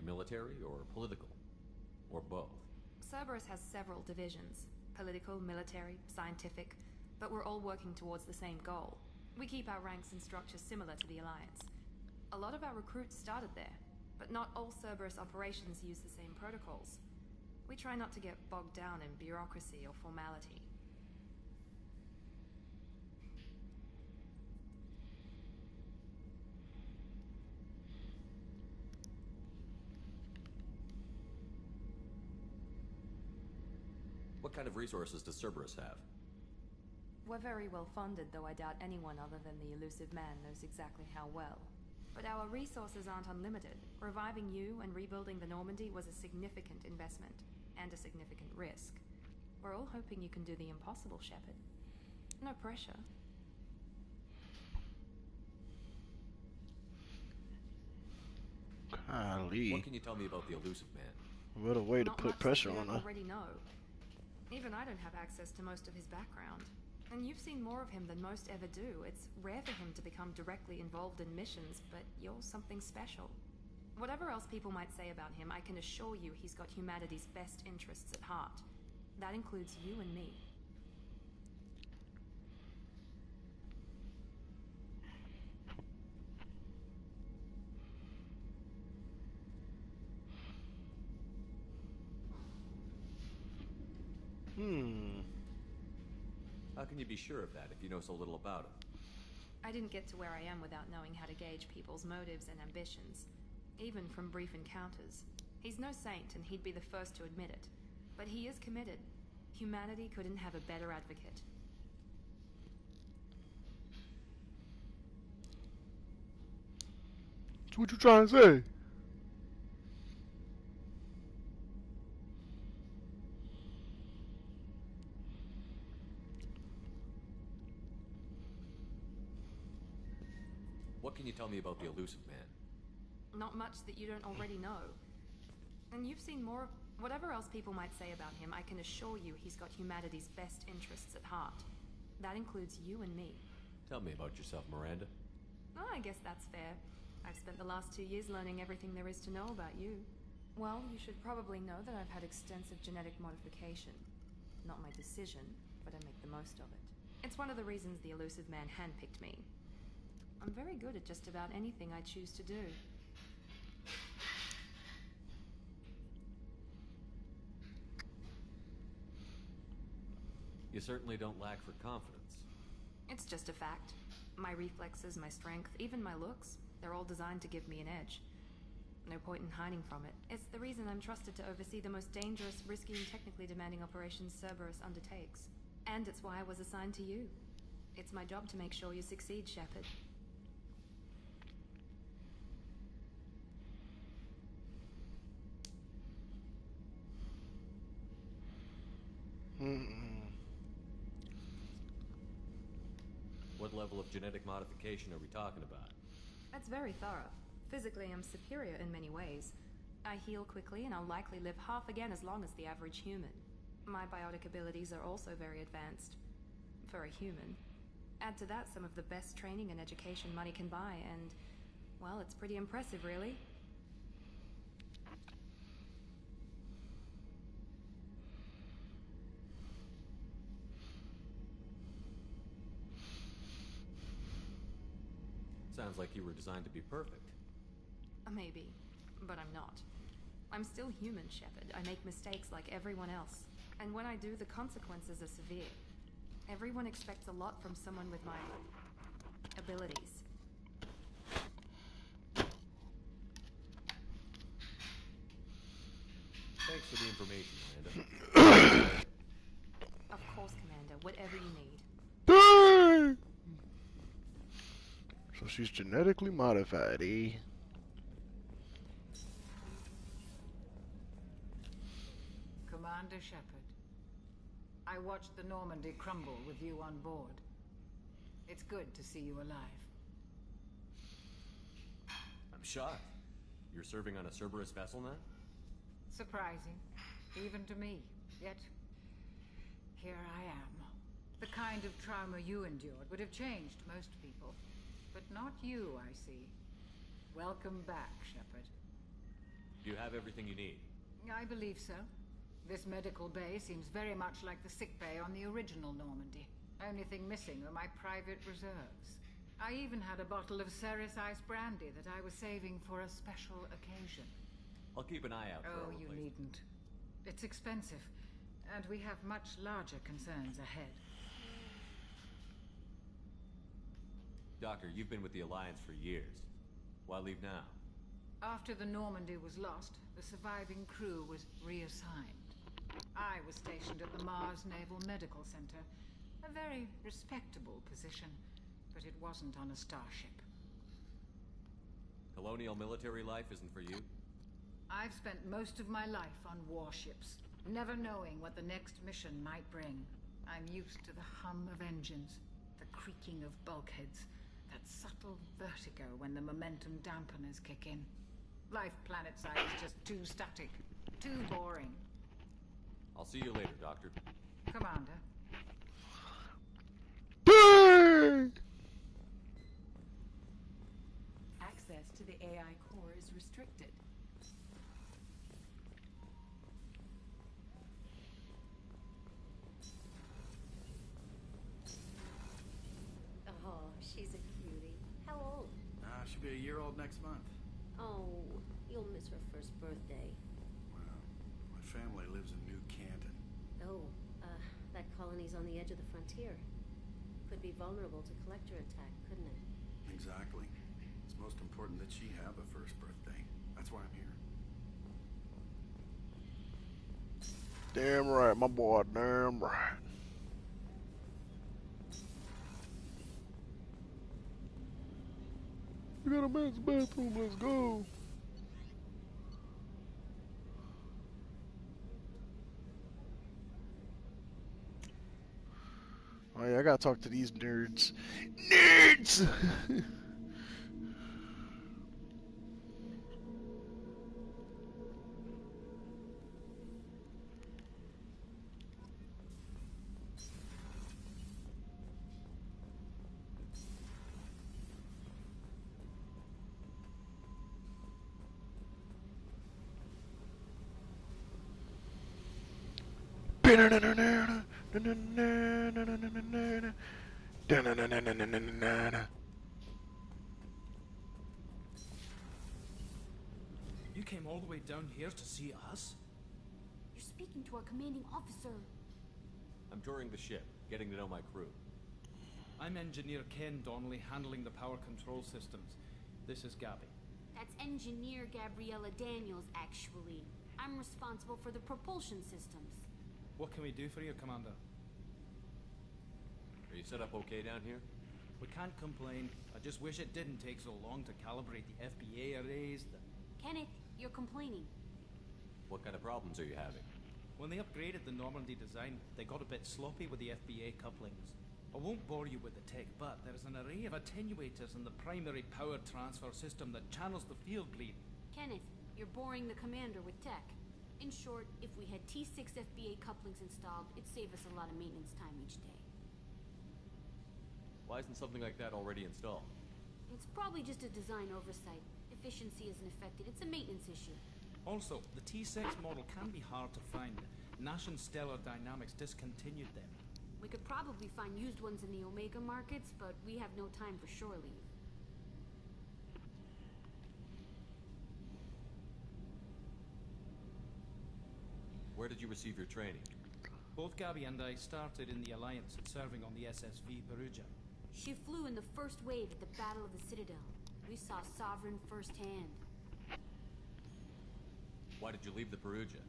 you military or political? Or both? Cerberus has several divisions. Political, military, scientific. But we're all working towards the same goal. We keep our ranks and structures similar to the Alliance. A lot of our recruits started there, but not all Cerberus operations use the same protocols. We try not to get bogged down in bureaucracy or formality. What kind of resources does Cerberus have? We're very well funded, though I doubt anyone other than the elusive man knows exactly how well. But our resources aren't unlimited. Reviving you and rebuilding the Normandy was a significant investment, and a significant risk. We're all hoping you can do the impossible, Shepard. No pressure. Golly. What can you tell me about the elusive man? What a way to Not put much pressure that you on don't her. already know. Even I don't have access to most of his background. And you've seen more of him than most ever do. It's rare for him to become directly involved in missions, but you're something special. Whatever else people might say about him, I can assure you he's got humanity's best interests at heart. That includes you and me. How can you be sure of that if you know so little about him? I didn't get to where I am without knowing how to gauge people's motives and ambitions, even from brief encounters. He's no saint, and he'd be the first to admit it. But he is committed. Humanity couldn't have a better advocate. So what you trying to say? What can you tell me about the elusive man? Not much that you don't already know. And you've seen more of whatever else people might say about him, I can assure you he's got humanity's best interests at heart. That includes you and me. Tell me about yourself, Miranda. Oh, I guess that's fair. I've spent the last 2 years learning everything there is to know about you. Well, you should probably know that I've had extensive genetic modification. Not my decision, but I make the most of it. It's one of the reasons the elusive man handpicked me. I'm very good at just about anything I choose to do. You certainly don't lack for confidence. It's just a fact. My reflexes, my strength, even my looks, they're all designed to give me an edge. No point in hiding from it. It's the reason I'm trusted to oversee the most dangerous, risky, and technically demanding operations Cerberus undertakes. And it's why I was assigned to you. It's my job to make sure you succeed, Shepard. What level of genetic modification are we talking about? That's very thorough. Physically, I'm superior in many ways. I heal quickly, and I'll likely live half again as long as the average human. My biotic abilities are also very advanced. For a human. Add to that some of the best training and education money can buy, and, well, it's pretty impressive, really. Sounds like you were designed to be perfect. Maybe, but I'm not. I'm still human, Shepard. I make mistakes like everyone else. And when I do, the consequences are severe. Everyone expects a lot from someone with my abilities. Thanks for the information, Miranda. Of course, Commander. Whatever you need. Dang! So she's genetically modified, eh? Commander Shepard, I watched the Normandy crumble with you on board. It's good to see you alive. I'm shocked. You're serving on a Cerberus vessel now? Surprising, even to me. Yet, here I am. The kind of trauma you endured would have changed most people. But not you, I see. Welcome back, Shepard. Do you have everything you need? I believe so. This medical bay seems very much like the sick bay on the original Normandy. Only thing missing are my private reserves. I even had a bottle of Ceres Ice brandy that I was saving for a special occasion. I'll keep an eye out for a Oh, you needn't. It's expensive, and we have much larger concerns ahead. Doctor, you've been with the Alliance for years. Why leave now? After the Normandy was lost, the surviving crew was reassigned. I was stationed at the Mars Naval Medical Center. A very respectable position, but it wasn't on a starship. Colonial military life isn't for you? I've spent most of my life on warships, never knowing what the next mission might bring. I'm used to the hum of engines, the creaking of bulkheads, that subtle vertigo when the momentum dampeners kick in. Life planetside is just too static, too boring. I'll see you later, Doctor. Commander. Access to the AI core is restricted. Oh, she's a cutie. How old? She'll be a year old next month. Oh, you'll miss her first birthday. Well, my family lives in New Canton. Oh, that colony's on the edge of the frontier. Could be vulnerable to collector attack, couldn't it? Exactly. It's most important that she have a first birthday. That's why I'm here. Damn right, my boy, damn right. We got a men's bathroom, let's go. Oh yeah, I gotta talk to these nerds. Nerds! You came all the way down here to see us? You're speaking to our commanding officer. I'm touring the ship, getting to know my crew. I'm Engineer Ken Donnelly, handling the power control systems. This is Gabby. That's Engineer Gabriella Daniels, actually. I'm responsible for the propulsion systems. What can we do for you, Commander? Are you set up okay down here? We can't complain. I just wish it didn't take so long to calibrate the FBA arrays. Kenneth, you're complaining. What kind of problems are you having? When they upgraded the Normandy design, they got a bit sloppy with the FBA couplings. I won't bore you with the tech, but there's an array of attenuators in the primary power transfer system that channels the field bleed. Kenneth, you're boring the commander with tech. In short, if we had T6 FBA couplings installed, it'd save us a lot of maintenance time each day. Why isn't something like that already installed? It's probably just a design oversight. Efficiency isn't affected. It's a maintenance issue. Also, the T6 model can be hard to find. Nash and Stellar Dynamics discontinued them. We could probably find used ones in the Omega markets, but we have no time for shore leave. Where did you receive your training? Both Gabby and I started in the Alliance, serving on the SSV Perugia. She flew in the first wave at the Battle of the Citadel. We saw Sovereign firsthand. Why did you leave the Perugia?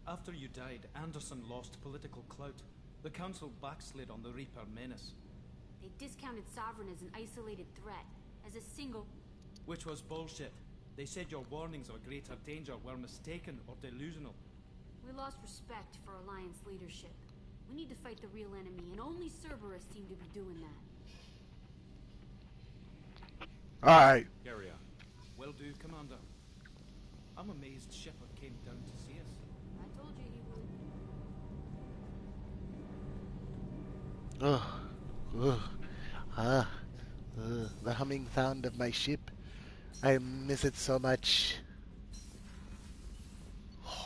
After you died, Anderson lost political clout. The Council backslid on the Reaper menace. They discounted Sovereign as an isolated threat, as a single... Which was bullshit. They said your warnings of a greater danger were mistaken or delusional. We lost respect for Alliance leadership. We need to fight the real enemy, and only Cerberus seem to be doing that. Alright. Carry on. Will do, Commander. I'm amazed Shepard came down to see us. I told you he would. The humming sound of my ship. I miss it so much. I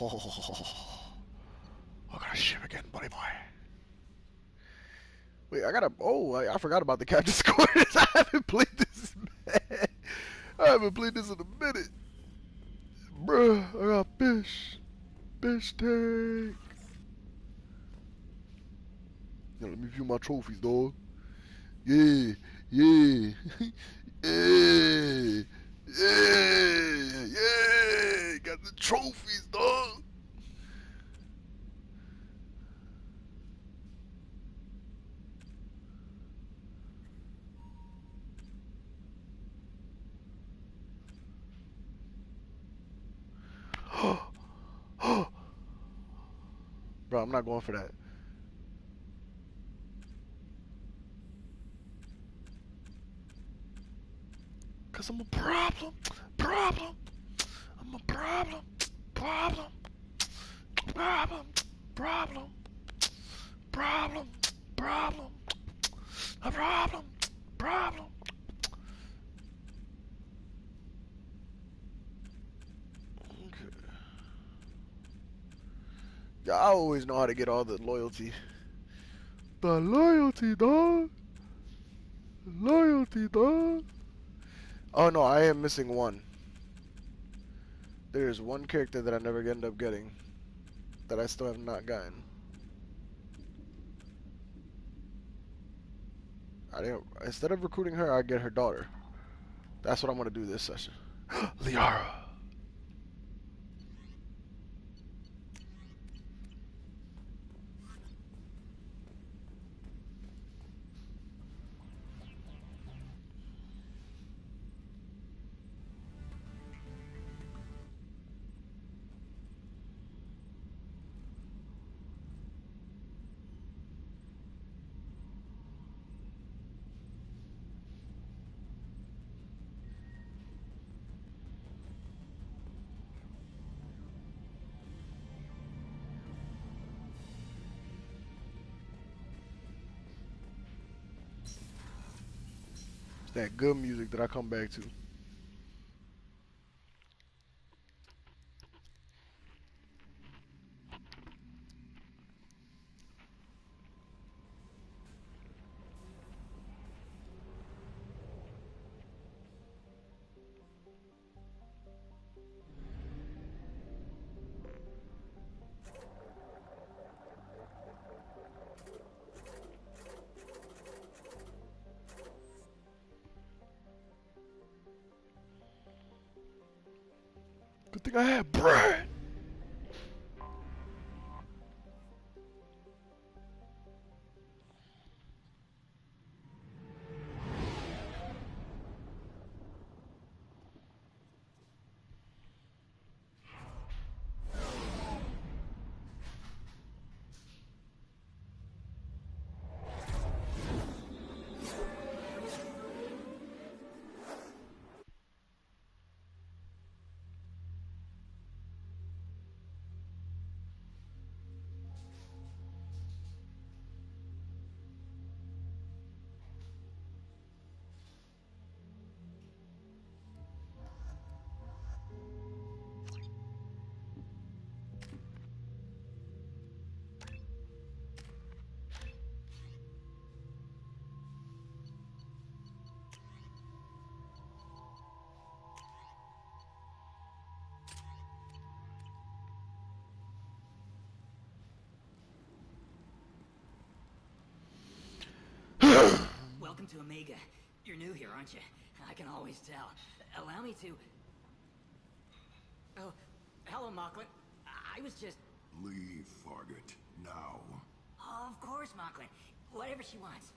got a ship again, buddy boy. Wait, I forgot about the captain's quarters. I haven't played this, man. I haven't played this in a minute. Bruh, I got fish. Fish tank. Yo, let me view my trophies, dog. Yeah, yeah. Yeah. Yeah. Yeah. Got the trophies, dog. Bro, I'm not going for that. Cause I'm a problem. Problem. I'm a problem. Problem. Problem. Problem. Problem. Problem. A problem. Problem. Okay. Yeah, I always know how to get all the loyalty. The loyalty, dog. Loyalty, dog. Oh no, I am missing one. There's one character that I never end up getting. That I still have not gotten. Instead of recruiting her, I get her daughter. That's what I'm gonna do this session. Liara. It's that good music that I come back to. Good thing I had bread. Welcome to Omega. You're new here, aren't you? I can always tell. Allow me to... Oh, hello, Mocklin. I was just... Leave, Fargate. Now. Of course, Mocklin. Whatever she wants.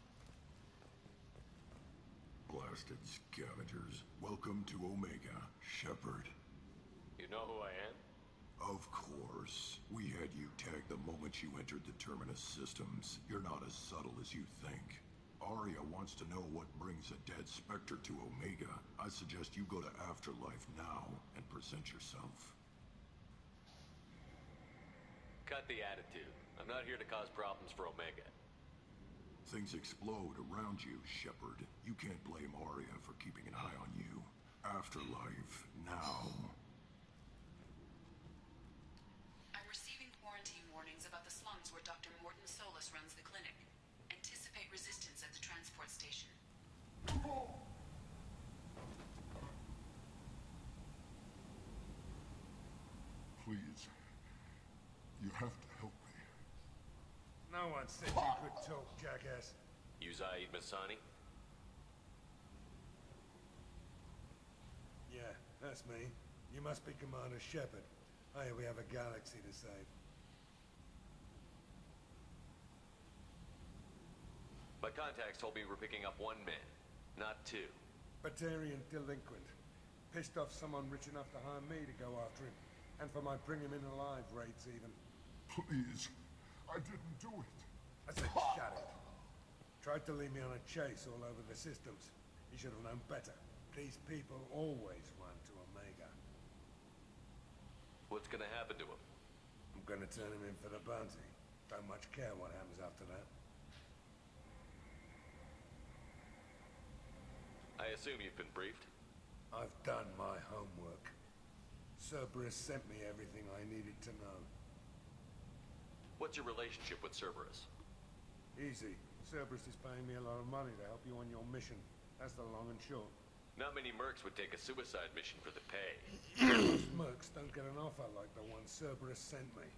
Blasted scavengers. Welcome to Omega, Shepard. You know who I am? Of course. We had you tagged the moment you entered the Terminus systems. You're not as subtle as you think. Arya wants to know what brings a dead Spectre to Omega. I suggest you go to Afterlife now and present yourself. Cut the attitude. I'm not here to cause problems for Omega. Things explode around you, Shepard. You can't blame Arya for keeping an eye on you. Afterlife now. runs the clinic. Anticipate resistance at the transport station. Please. You have to help me. No one said you could talk, jackass. You Zaid Masani? Yeah, that's me. You must be Commander Shepard. Hey, we have a galaxy to save. My contacts told me we're picking up one man, not two. Batarian delinquent. Pissed off someone rich enough to hire me to go after him. And for my bring him in alive rates even. Please. I didn't do it. I said shut it. Tried to lead me on a chase all over the systems. He should have known better. These people always run to Omega. What's gonna happen to him? I'm gonna turn him in for the bounty. Don't much care what happens after that. I assume you've been briefed? I've done my homework. Cerberus sent me everything I needed to know. What's your relationship with Cerberus? Easy. Cerberus is paying me a lot of money to help you on your mission. That's the long and short. Not many mercs would take a suicide mission for the pay. Most mercs don't get an offer like the one Cerberus sent me.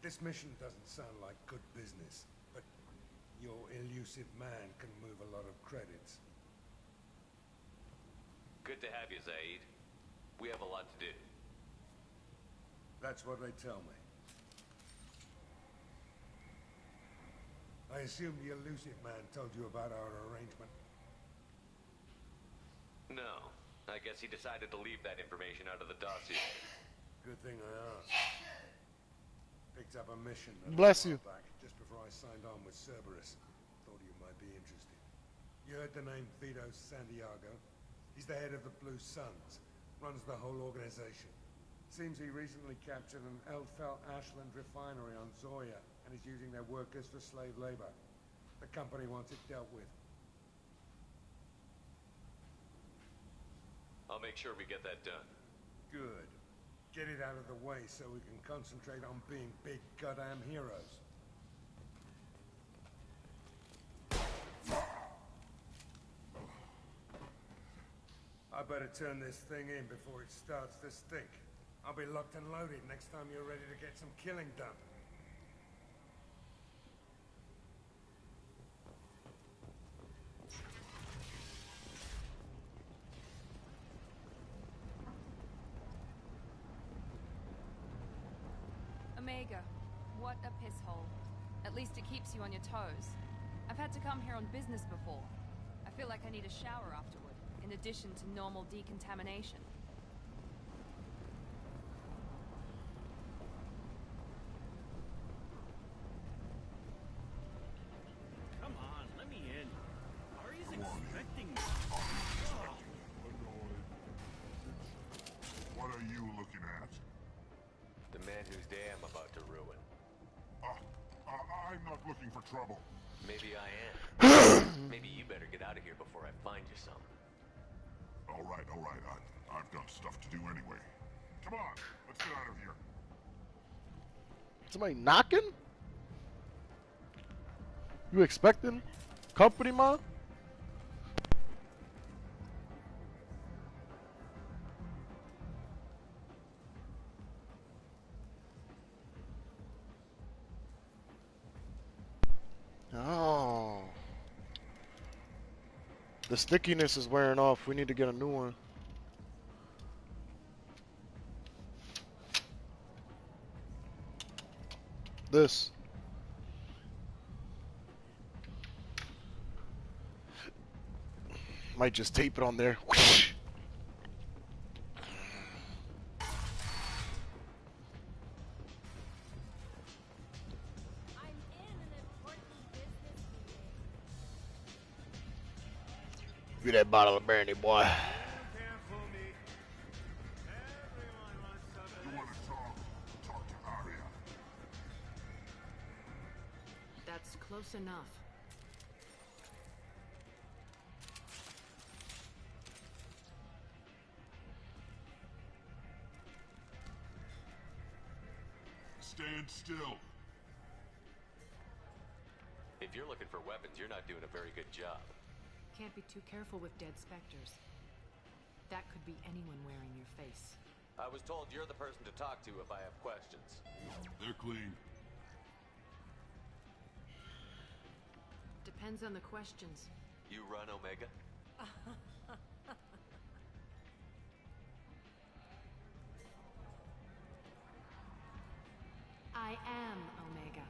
This mission doesn't sound like good business, but your elusive man can move a lot of credits. Good to have you, Zaid. We have a lot to do. That's what they tell me. I assume the elusive man told you about our arrangement. No. I guess he decided to leave that information out of the dossier. Good thing I asked. Picked up a mission Bless you. back just before I signed on with Cerberus. Thought you might be interested. You heard the name Vito Santiago? He's the head of the Blue Suns. Runs the whole organization. Seems he recently captured an Eldfell Ashland refinery on Zoya and is using their workers for slave labor. The company wants it dealt with. I'll make sure we get that done. Good. Get it out of the way so we can concentrate on being big goddamn heroes. I better turn this thing in before it starts to stink. I'll be locked and loaded next time you're ready to get some killing done. Omega, what a piss hole. At least it keeps you on your toes. I've had to come here on business before. I feel like I need a shower afterward, in addition to normal decontamination. Come on, let me in. Ari's expecting me. What are you looking at? The man whose day I'm about to ruin. I'm not looking for trouble. Maybe I am. Maybe you better get out of here before I find you some. All right. I've got stuff to do anyway. Come on, let's get out of here. Somebody knocking? You expecting company, ma? Oh. The stickiness is wearing off. We need to get a new one. This. Might just tape it on there. Whoosh. Give me that bottle of brandy, boy. You want to talk to Aria. That's close enough. Stand still. weapons, you're not doing a very good job. Can't be too careful with dead specters. That could be anyone wearing your face. I was told you're the person to talk to if I have questions. They're clean. Depends on the questions. You run Omega? I am Omega.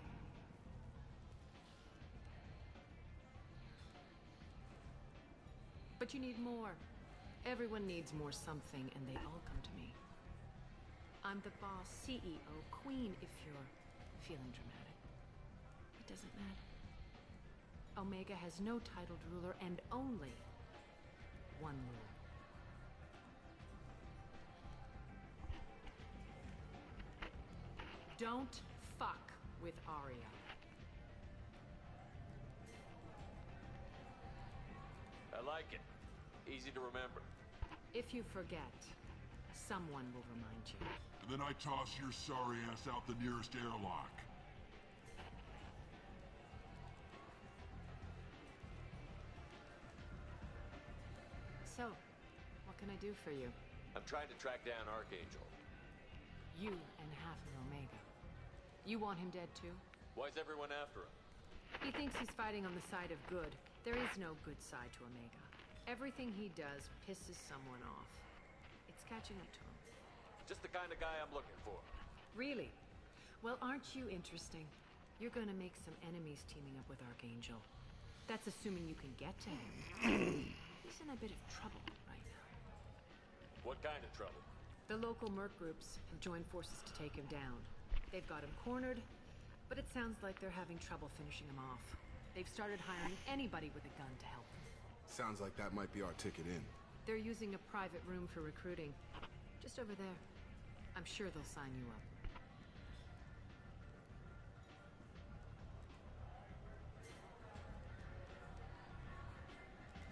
But you need more. Everyone needs more something, and they all come to me. I'm the boss, CEO, queen, if you're feeling dramatic. It doesn't matter. Omega has no titled ruler and only one rule. Don't fuck with Arya. I like it. Easy to remember. If you forget, someone will remind you. And then I toss your sorry ass out the nearest airlock. So, what can I do for you? I'm trying to track down Archangel. You and half of Omega. You want him dead too? Why is everyone after him? He thinks he's fighting on the side of good. There is no good side to Omega. Everything he does pisses someone off. It's catching up to him. Just the kind of guy I'm looking for. Really? Well, aren't you interesting? You're gonna make some enemies teaming up with Archangel. That's assuming you can get to him. He's in a bit of trouble right now. What kind of trouble? The local merc groups have joined forces to take him down. They've got him cornered, but it sounds like they're having trouble finishing him off. They've started hiring anybody with a gun to help them. Sounds like that might be our ticket in. They're using a private room for recruiting. Just over there. I'm sure they'll sign you up.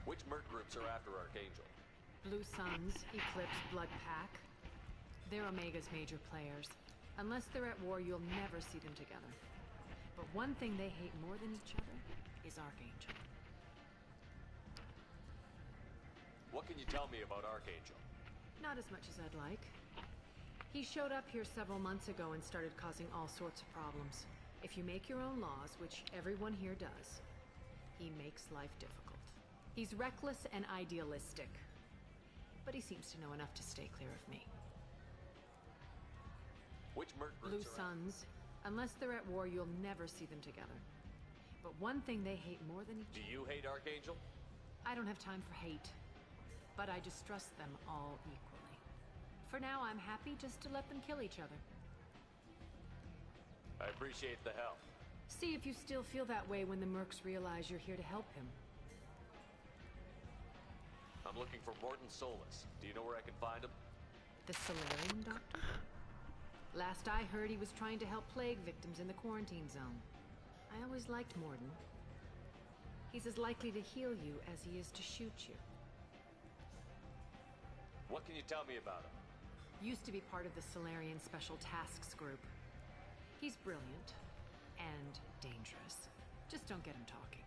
Which merc groups are after Archangel? Blue Suns, Eclipse, Blood Pack. They're Omega's major players. Unless they're at war, you'll never see them together. But one thing they hate more than each other is Archangel. What can you tell me about Archangel? Not as much as I'd like. He showed up here several months ago and started causing all sorts of problems. If you make your own laws, which everyone here does, he makes life difficult. He's reckless and idealistic. But he seems to know enough to stay clear of me. Which merc Blue groups are Suns. Unless they're at war, you'll never see them together. But one thing they hate more than each Do you hate Archangel? I don't have time for hate. But I distrust them all equally. For now, I'm happy just to let them kill each other. I appreciate the help. See if you still feel that way when the mercs realize you're here to help him. I'm looking for Morton Solus. Do you know where I can find him? The Solarian doctor? Last I heard, he was trying to help plague victims in the quarantine zone. I always liked Morden. He's as likely to heal you as he is to shoot you. What can you tell me about him? Used to be part of the Solarian Special Tasks Group. He's brilliant and dangerous. Just don't get him talking.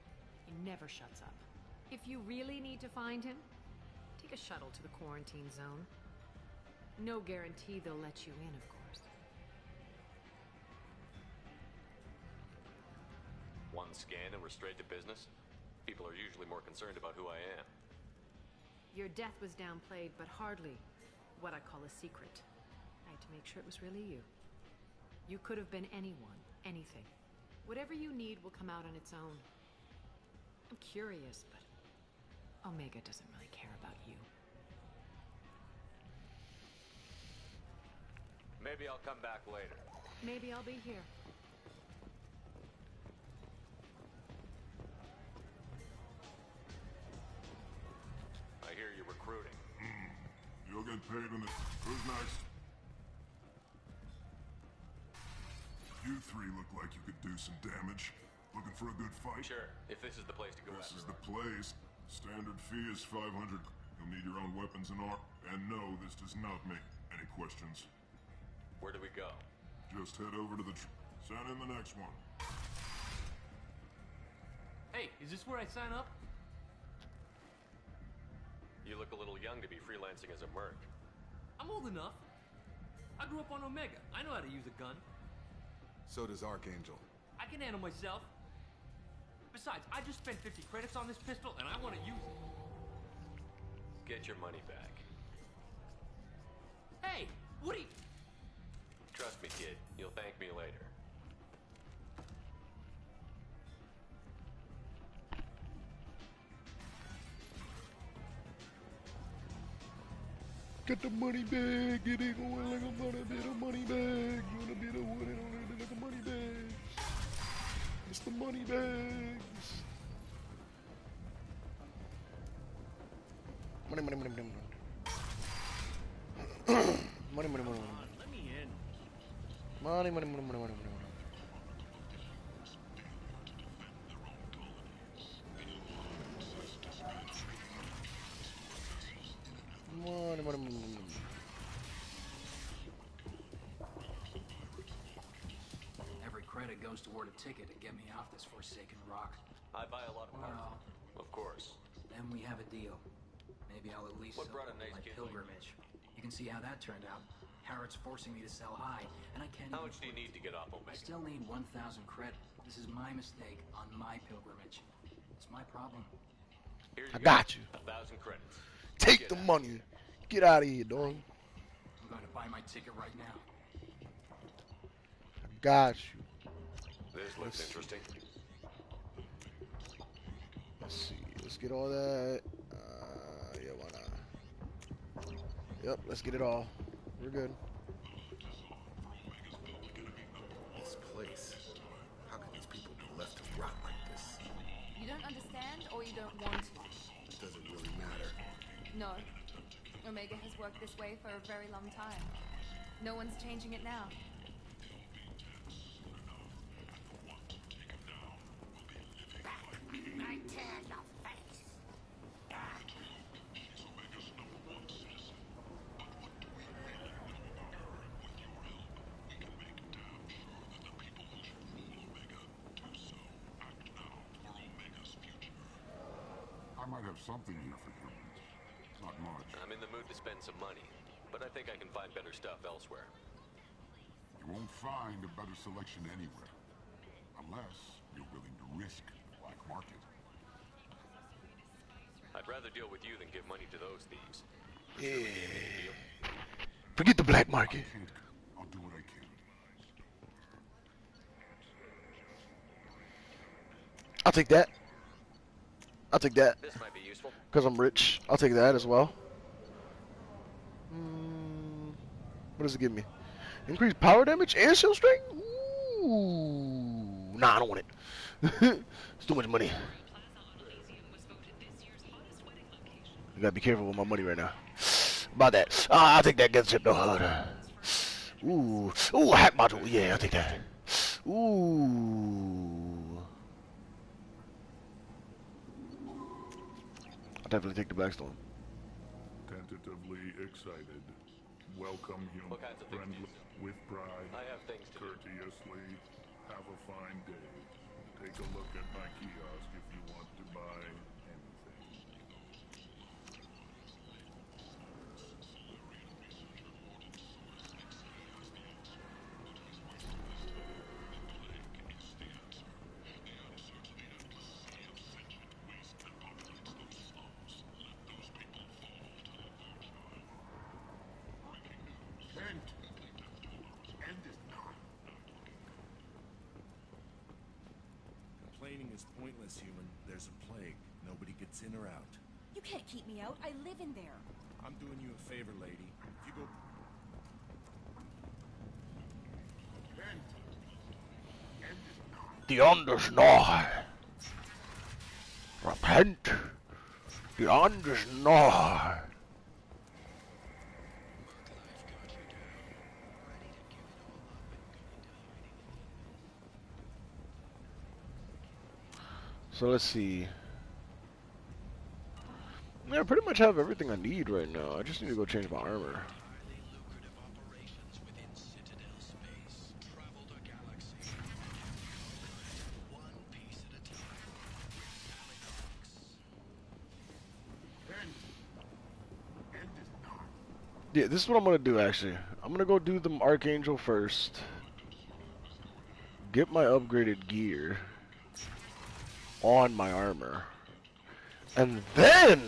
He never shuts up. If you really need to find him, take a shuttle to the quarantine zone. No guarantee they'll let you in, of course. One scan and we're straight to business? People are usually more concerned about who I am. Your death was downplayed, but hardly what I call a secret. I had to make sure it was really you. You could have been anyone, anything. Whatever you need will come out on its own. I'm curious, but Omega doesn't really care about you. Maybe I'll come back later. Maybe I'll be here. I hear you're recruiting. You'll get paid in the... Who's next? You three look like you could do some damage. Looking for a good fight? Sure, if this is the place to go This after is the place. Standard fee is 500. You'll need your own weapons and armor. And no, this does not make any questions. Where do we go? Just head over to the... Send in the next one. Hey, is this where I sign up? You look a little young to be freelancing as a merc. I'm old enough. I grew up on Omega. I know how to use a gun. So does Archangel. I can handle myself. Besides, I just spent 50 credits on this pistol, and I want to use it. Get your money back. Hey, what are you... Trust me, kid. You'll thank me later. Get the money bag, get it going like a bit of money bag. You wanna be the one and only like a money bag. It's the money bags. Money, money, money, money, money. Money, money, money, money. Let me in. Money, money, money, money, money, money. Money, money, money, money. Every credit goes toward a ticket to get me off this forsaken rock. I buy a lot of parts. Well, Of course. then we have a deal. Maybe I'll at least What sell brought a nice my kid like pilgrimage. You can see how that turned out. Harrod's forcing me to sell high, and I can't How even... much do you need to get off I Omega? still need 1,000 credit. This is my mistake on my pilgrimage. It's my problem. Here I got you. 1,000 credits. Take the money. Get out of here, dog. I'm going to buy my ticket right now. I got you. This looks interesting. Let's see. Let's get all that. Yeah, why not? Yep, let's get it all. We're good. This place. How can these people be left to rot like this? You don't understand, or you don't want to? It doesn't really matter. No. Omega has worked this way for a very long time. No one's changing it now. I tear your face. I might have something here for you. Not much. I'm in the mood to spend some money, but I think I can find better stuff elsewhere. You won't find a better selection anywhere. Unless you're willing to risk the black market. I'd rather deal with you than give money to those thieves. Yeah. Forget the black market. I'll do what I can. I'll take that. I'll take that. This might be useful. Because I'm rich. I'll take that as well. What does it give me? Increased power damage and shield strength? Ooh. Nah, I don't want it. It's too much money. You gotta be careful with my money right now. About that. I'll take that gunship though. Ooh. Ooh, a hack module. Yeah, I'll take that. Ooh. I'll definitely take the Blackstone. Tentatively excited. Welcome human. What kinds of things do you Friendly, with pride. I have things to do. Courteously. Have a fine day. Take a look at my kiosk if you want to buy anything. Complaining is pointless, human. There's a plague. Nobody gets in or out. You can't keep me out. I live in there. I'm doing you a favor, lady. If you go... The end is nigh. Repent. The end is nigh. So let's see. Yeah, I pretty much have everything I need right now. I just need to go change my armor. Yeah, this is what I'm gonna do actually. I'm gonna go do the Archangel first. Get my upgraded gear on my armor. And then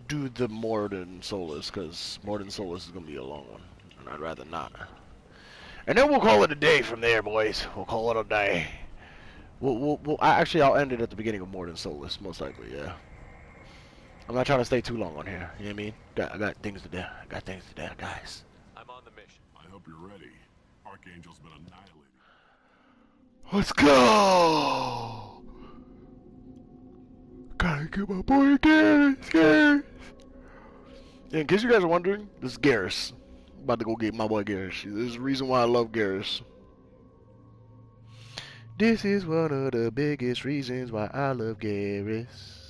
do the Morden Solus, because Morden Solus is gonna be a long one. And I'd rather not. And then we'll call it a day from there, boys. We'll call it a day. Actually, I'll end it at the beginning of Morden Solus, most likely, yeah. I'm not trying to stay too long on here, you know what I mean? I got things to do. I got things to do, guys. I'm on the mission. I hope you're ready. Archangel's been annihilated. Let's go! Gotta get my boy Garrus. In case you guys are wondering, this is Garrus. I'm about to go get my boy Garrus. This is the reason why I love Garrus. This is one of the biggest reasons why I love Garrus.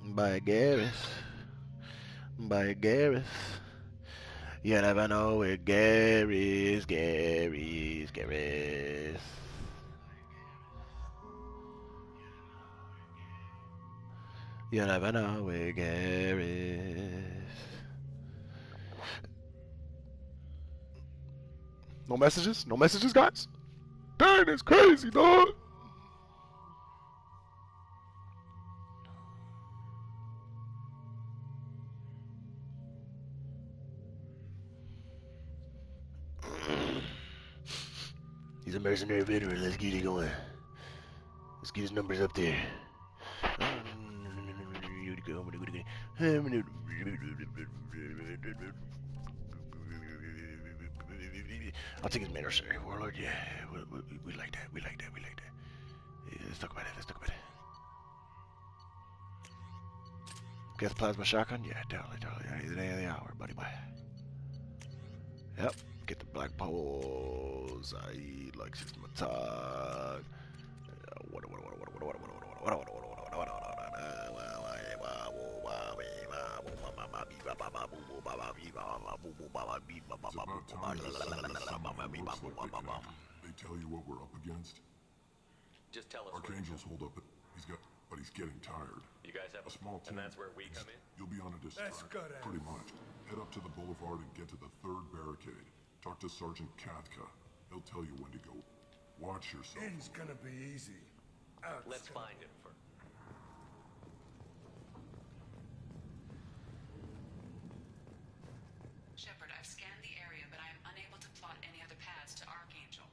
By Garrus. By Garrus. You never know where Garrus. You never know where Garrus. No messages? No messages, guys? Dang, that's crazy, dog. He's a mercenary veteran. Let's get it going. Let's get his numbers up there. I'll take his mercenary warlord. Yeah, we like that. We like that. We like that. Yeah, let's talk about it. Let's talk about it. Got the plasma shotgun? Yeah, totally. He's an any hour, buddy. Bye. Yep. Get the black poles. I like systematog. They tell you what we're up against? Just tell us. Archangel's hold up. But he's getting tired. You guys have a small team. And that's where we come in? You'll be on a distract. Pretty much. Head up to the boulevard and get to the 3rd barricade. Talk to Sergeant Katka. He'll tell you when to go. Watch yourself. In's gonna be easy. Let's find him first. Shepard, I've scanned the area, but I am unable to plot any other paths to Archangel.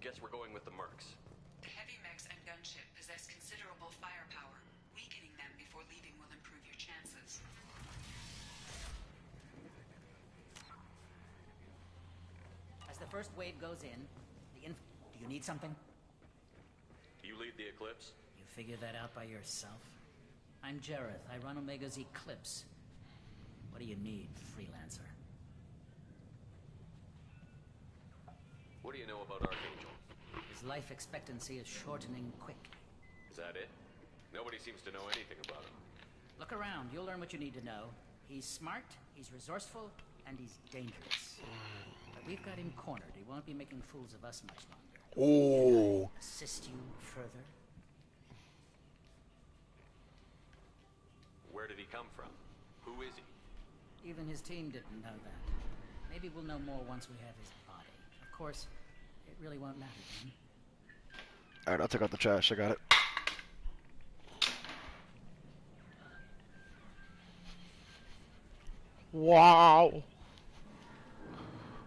Guess we're going with the mercs. The heavy mechs and gunship possess considerable firepower. Weakening them before leaving will improve your chances. As the first wave goes in, do you need something? You lead the Eclipse? You figure that out by yourself? I'm Jareth. I run Omega's Eclipse. What do you need, freelancer? What do you know about Archangel? His life expectancy is shortening quickly. Is that it? Nobody seems to know anything about him. Look around. You'll learn what you need to know. He's smart, he's resourceful, and he's dangerous. But we've got him cornered. He won't be making fools of us much longer. Oh. Assist you further? Where did he come from? Who is he? Even his team didn't know that. Maybe we'll know more once we have his body. Of course, it really won't matter then. Alright, I'll take out the trash. I got it. Wow.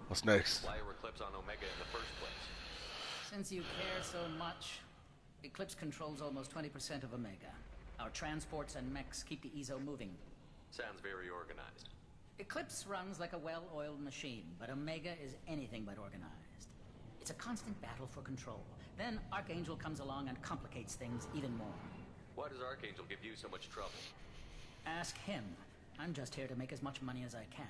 What's next? Why are Eclipse on Omega in the first place? Since you care so much, Eclipse controls almost 20% of Omega. Our transports and mechs keep the EZO moving. Sounds very organized. Eclipse runs like a well-oiled machine, but Omega is anything but organized. It's a constant battle for control. Then Archangel comes along and complicates things even more. Why does Archangel give you so much trouble? Ask him. I'm just here to make as much money as I can.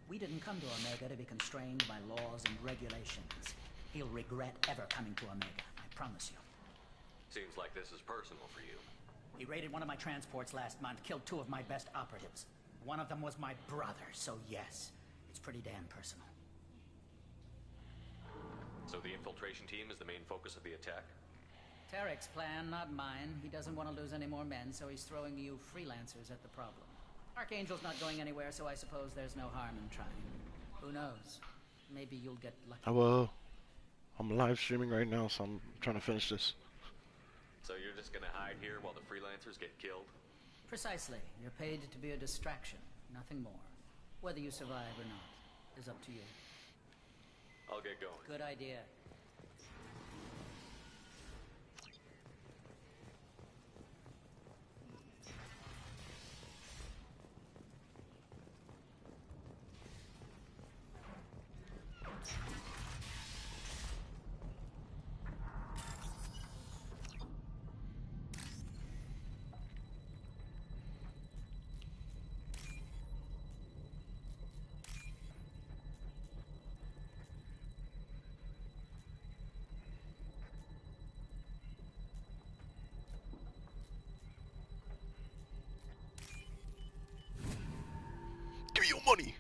We didn't come to Omega to be constrained by laws and regulations. He'll regret ever coming to Omega, I promise you. Seems like this is personal for you. He raided one of my transports last month, killed 2 of my best operatives. One of them was my brother, so yes, it's pretty damn personal. So the infiltration team is the main focus of the attack? Tarek's plan, not mine. He doesn't want to lose any more men, so he's throwing you freelancers at the problem. Archangel's not going anywhere, so I suppose there's no harm in trying. Who knows? Maybe you'll get lucky. I'm live streaming right now, so I'm trying to finish this. So you're just gonna hide here while the freelancers get killed? Precisely. You're paid to be a distraction, nothing more. Whether you survive or not is up to you. I'll get going. Good idea. Give me your money.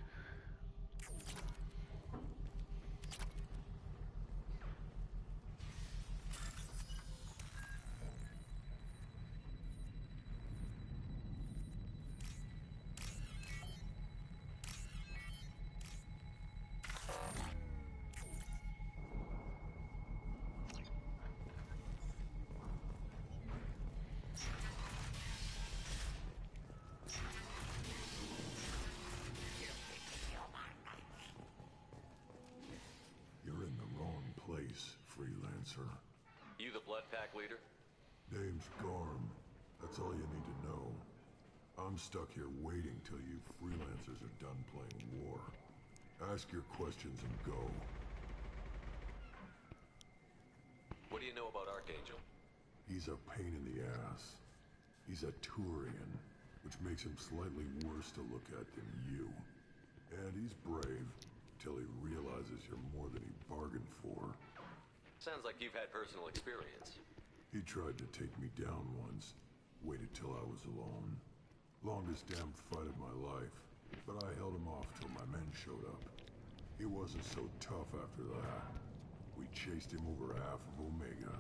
Freelancer. You the Blood Pack leader? Name's Garm. That's all you need to know. I'm stuck here waiting till you freelancers are done playing war. Ask your questions and go. What do you know about Archangel? He's a pain in the ass. He's a Turian, which makes him slightly worse to look at than you. And he's brave, till he realizes you're more than he bargained for. Sounds like you've had personal experience. He tried to take me down once. Waited till I was alone. Longest damn fight of my life. But I held him off till my men showed up. He wasn't so tough after that. We chased him over half of Omega.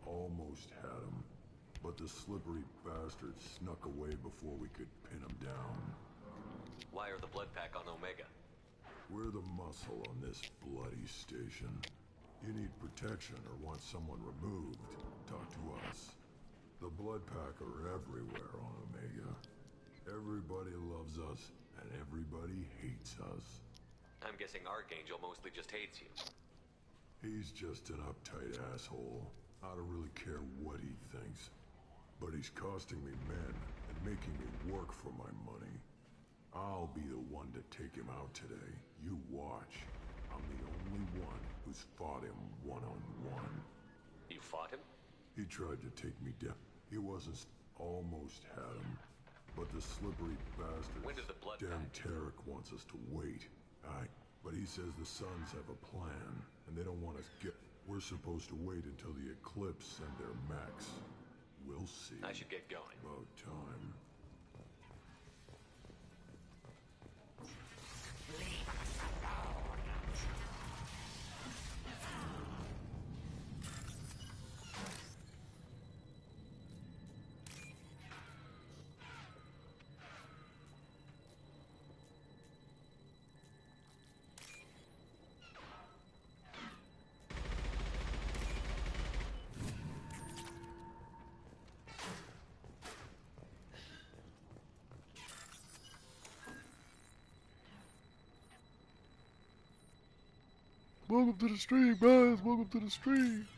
Almost had him. But the slippery bastard snuck away before we could pin him down. Why are the Blood Pack on Omega? We're the muscle on this bloody station. You need protection or want someone removed, talk to us. The Blood Pack are everywhere on Omega. Everybody loves us, and everybody hates us. I'm guessing Archangel mostly just hates you. He's just an uptight asshole. I don't really care what he thinks. But he's costing me men and making me work for my money. I'll be the one to take him out today. You watch. I'm the only one who's fought him one-on-one. You fought him? He tried to take me down. He wasn't... almost had him. But the slippery bastard... When did the Blood damn Pack... Tarek wants us to wait. But he says the Sons have a plan, and they don't want us get... We're supposed to wait until the Eclipse send their mechs. We'll see. I should get going. About time. Welcome to the stream, guys. Welcome to the stream.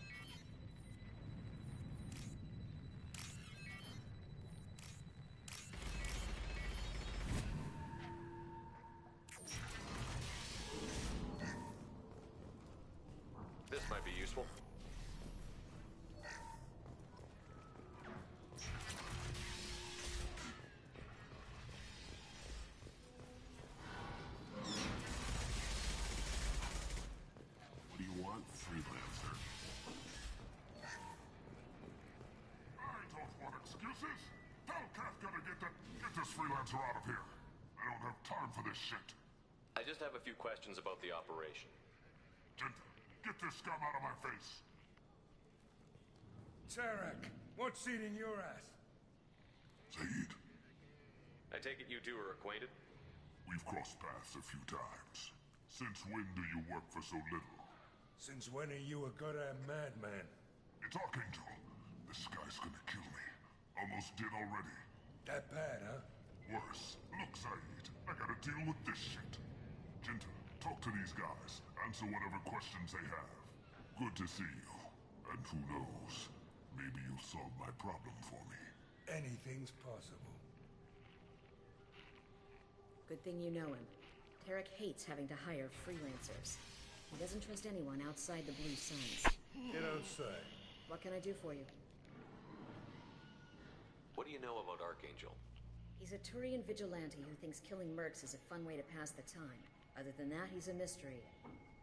This might be useful. Gents are out of here. I don't have time for this shit. I just have a few questions about the operation. Gent, get this scum out of my face. Tarek, what's eating your ass? Zaid, I take it you two are acquainted? we've crossed paths a few times. Since when do you work for so little? Since when are you a goddamn madman? It's Archangel. This guy's gonna kill me. Almost did already. That bad, huh? Worse. Look, Zaid, I gotta deal with this shit. Jinta, talk to these guys. Answer whatever questions they have. Good to see you. And who knows, maybe you'll solve my problem for me. Anything's possible. Good thing you know him. Tarek hates having to hire freelancers. He doesn't trust anyone outside the Blue Suns. You don't say. What can I do for you? What do you know about Archangel? He's a Turian vigilante who thinks killing mercs is a fun way to pass the time. Other than that, he's a mystery.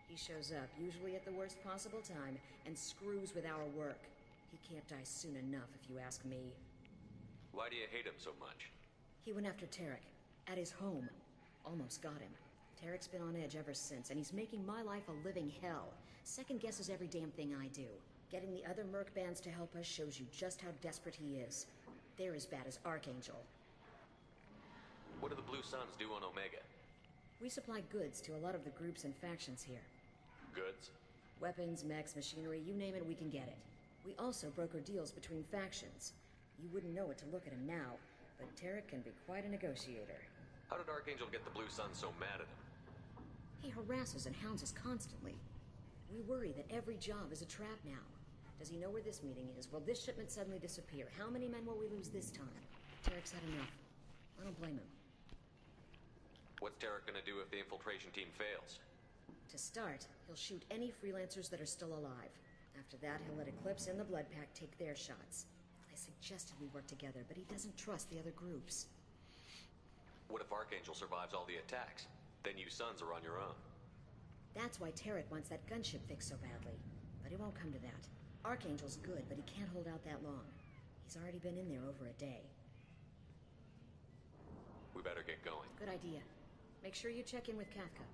He shows up, usually at the worst possible time, and screws with our work. He can't die soon enough, if you ask me. Why do you hate him so much? He went after Tarek. At his home. Almost got him. Tarek's been on edge ever since, and he's making my life a living hell. Second guesses every damn thing I do. Getting the other merc bands to help us shows you just how desperate he is. They're as bad as Archangel. What do the Blue Suns do on Omega? We supply goods to a lot of the groups and factions here. Goods? Weapons, mechs, machinery, you name it, we can get it. We also broker deals between factions. You wouldn't know it to look at him now, but Tarek can be quite a negotiator. How did Archangel get the Blue Suns so mad at him? He harasses and hounds us constantly. We worry that every job is a trap now. Does he know where this meeting is? Will this shipment suddenly disappear? How many men will we lose this time? Tarek's had enough. I don't blame him. What's Tarek gonna do if the infiltration team fails? To start, he'll shoot any freelancers that are still alive. After that, he'll let Eclipse and the Blood Pack take their shots. I suggested we work together, but he doesn't trust the other groups. What if Archangel survives all the attacks? Then you Suns are on your own. That's why Tarek wants that gunship fixed so badly. But it won't come to that. Archangel's good, but he can't hold out that long. He's already been in there over a day. We better get going. Good idea. Make sure you check in with Kafka.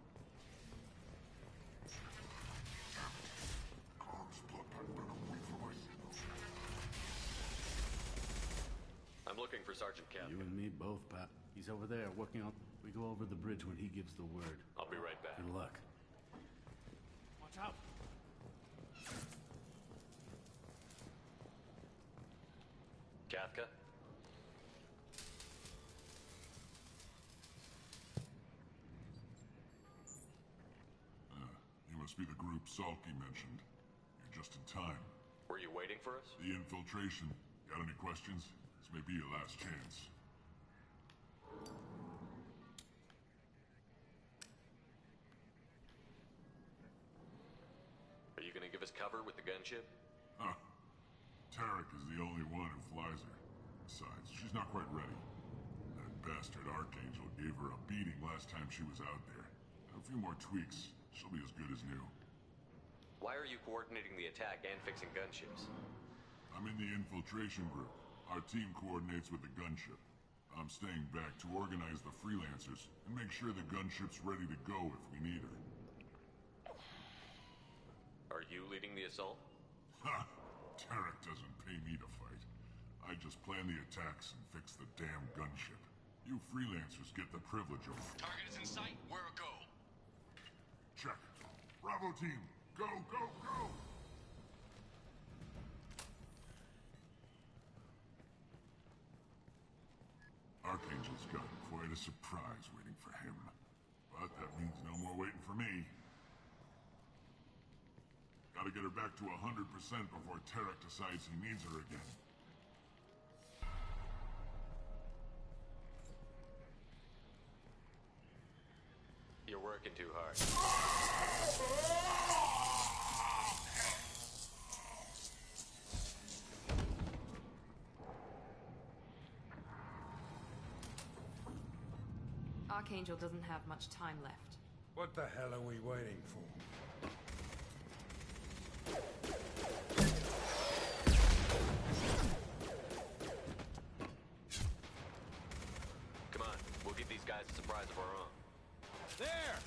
I'm looking for Sergeant Kafka. You and me both, Pap. He's over there working on... We go over the bridge when he gives the word. I'll be right back. Good luck. Watch out. Kafka? You must be the group Salky mentioned. You're just in time. Were you waiting for us? The infiltration. Got any questions? This may be your last chance. Are you gonna give us cover with the gunship? Huh. Tarek is the only one who flies her. Besides, she's not quite ready. That bastard Archangel gave her a beating last time she was out there. A few more tweaks, she'll be as good as new. Why are you coordinating the attack and fixing gunships? I'm in the infiltration group. Our team coordinates with the gunship. I'm staying back to organize the freelancers and make sure the gunship's ready to go if we need her. Are you leading the assault? Ha! Tarek doesn't pay me to fight. I just plan the attacks and fix the damn gunship. You freelancers get the privilege of... Target is in sight. Where a go? Check. Bravo team, go, go, go! Archangel's got quite a surprise waiting for him. But that means no more waiting for me. Gotta get her back to 100% before Tarek decides he needs her again. You're working too hard. Archangel doesn't have much time left. What the hell are we waiting for? Come on, organize a surprise of our own. There!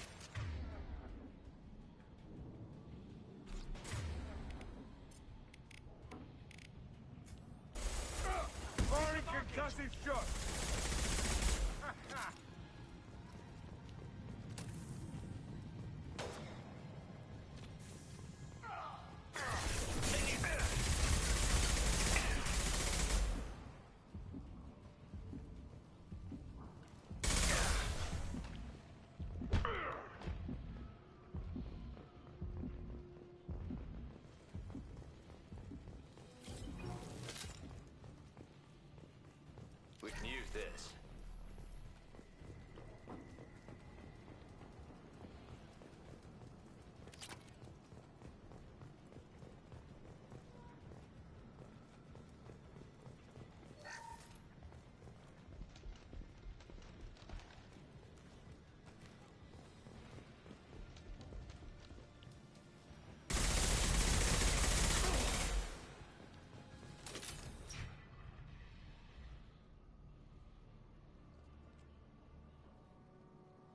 Firing concussive shot! We can use this.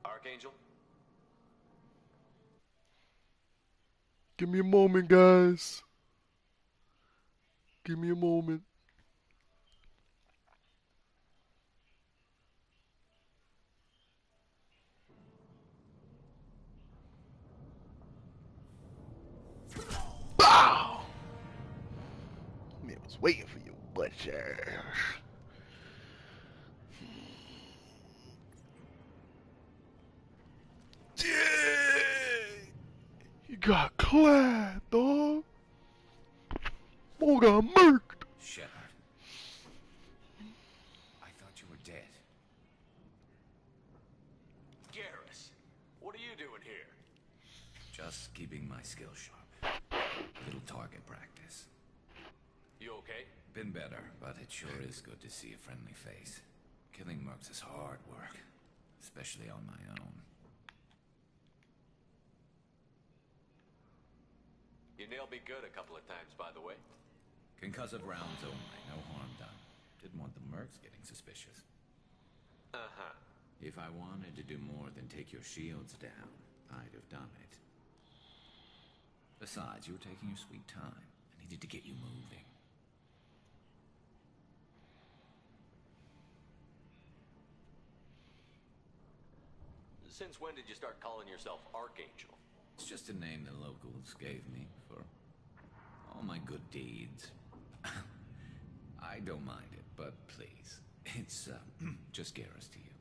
Archangel? Give me a moment, guys. Give me a moment. Bow! Man, I was waiting for you, butcher. You got clapped, dog. Boy got murked. Shepard. I thought you were dead. Garrus, what are you doing here? Just keeping my skill sharp. Little target practice. You okay? Been better, but it sure is good to see a friendly face. Killing mercs is hard work, especially on my own. You nailed me good a couple of times, by the way. Concussive rounds only, no harm done. Didn't want the mercs getting suspicious. Uh-huh. If I wanted to do more than take your shields down, I'd have done it. Besides, you were taking your sweet time. I needed to get you moving. Since when did you start calling yourself Archangel? It's just a name the locals gave me for all my good deeds. I don't mind it, but please, it's just Garrus to you.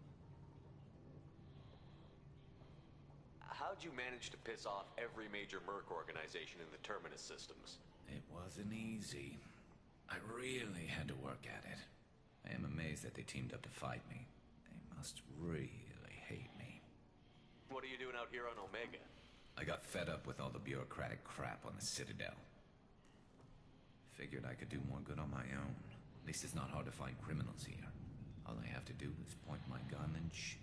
How'd you manage to piss off every major merc organization in the Terminus systems? It wasn't easy. I really had to work at it. I am amazed that they teamed up to fight me. They must really hate me. What are you doing out here on Omega? I got fed up with all the bureaucratic crap on the Citadel. Figured I could do more good on my own. At least it's not hard to find criminals here. All I have to do is point my gun and shoot.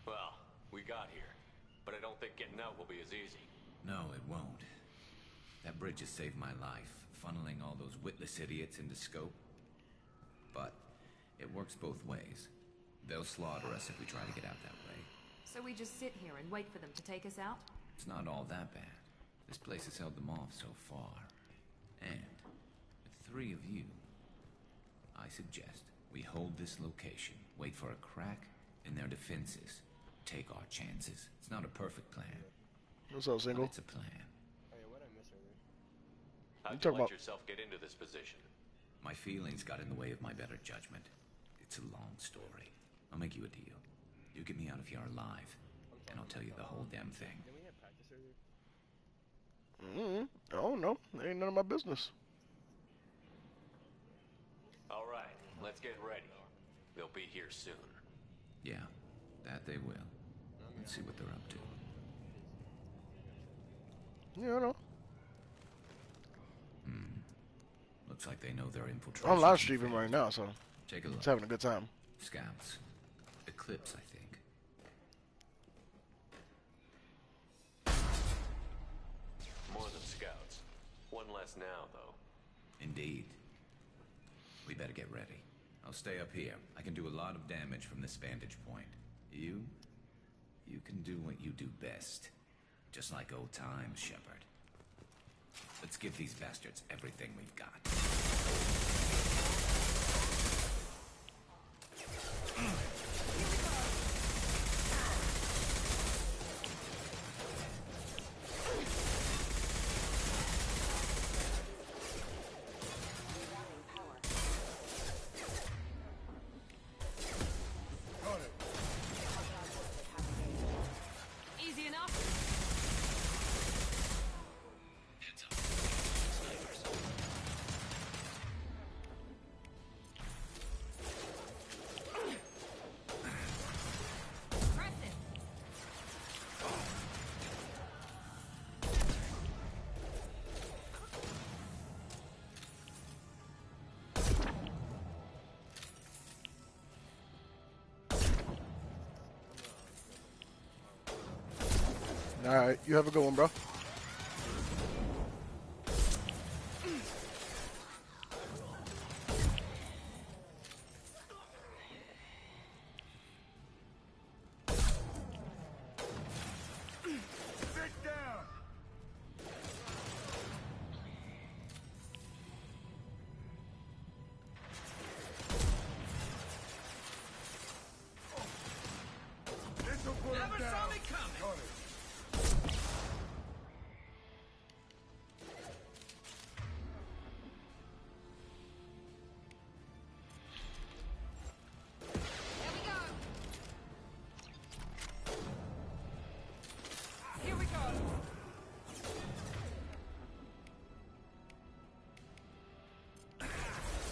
Well, we got here, but I don't think getting out will be as easy. No, it won't. That bridge has saved my life, funneling all those witless idiots into scope. But it works both ways. They'll slaughter us if we try to get out that way. So we just sit here and wait for them to take us out? It's not all that bad. This place has held them off so far. And with 3 of you, I suggest we hold this location, wait for a crack in their defenses, take our chances. It's not a perfect plan. What's up, single? But it's a plan. How'd you let yourself get into this position? My feelings got in the way of my better judgment. It's a long story. I'll make you a deal. You get me out of here alive, and I'll tell you the whole damn thing. I don't know. That ain't none of my business. All right, let's get ready. They'll be here soon. Yeah, that they will. Let's see what they're up to. Yeah, I know. Looks like they know they're infiltrating. I'm live streaming right now, so take a look. It's having a good time. Scouts. Eclipse, I think. More than scouts. One less now, though. Indeed. We better get ready. I'll stay up here. I can do a lot of damage from this vantage point. You can do what you do best. Just like old times, Shepard. Let's give these bastards everything we've got. Easy enough. Alright, you have a good one, bro. Sit down! This'll put him Never down. saw me coming. Got it. Here we go.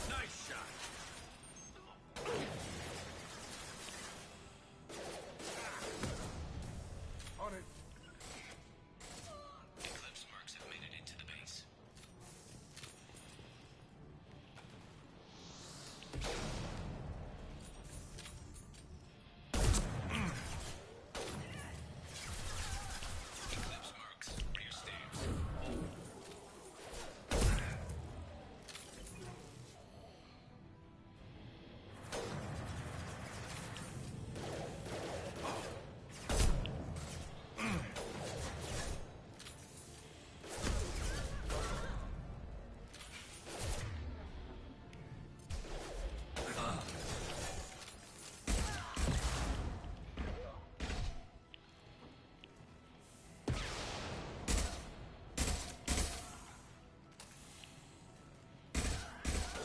Nice shot. On it. Eclipse mercs have made it into the base. Eclipse mercs, rear stairs.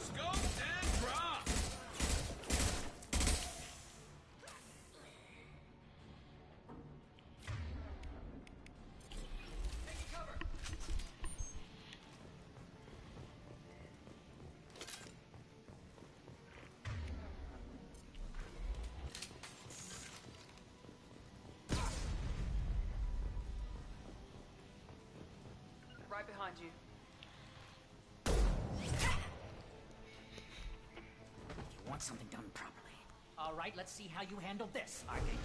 Scope and drop. Taking cover. Right behind you. You want something done properly. All right, let's see how you handle this, Archangel.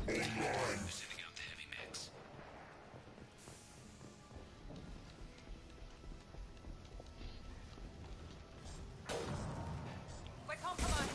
Sending out the heavy mix. We're compromised.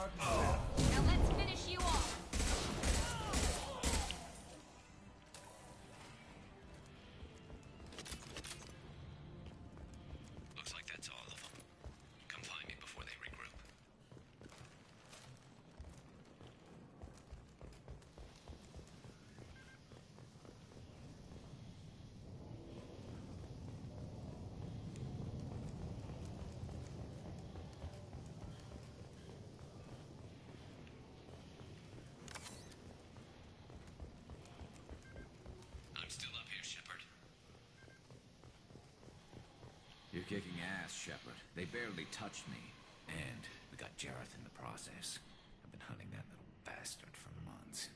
Now let's finish you off. Looks like that's all of them. Come find me before they regroup. I'm still up here, Shepard. You're kicking ass, Shepard. They barely touched me. And we got Jareth in the process. I've been hunting that little bastard for months.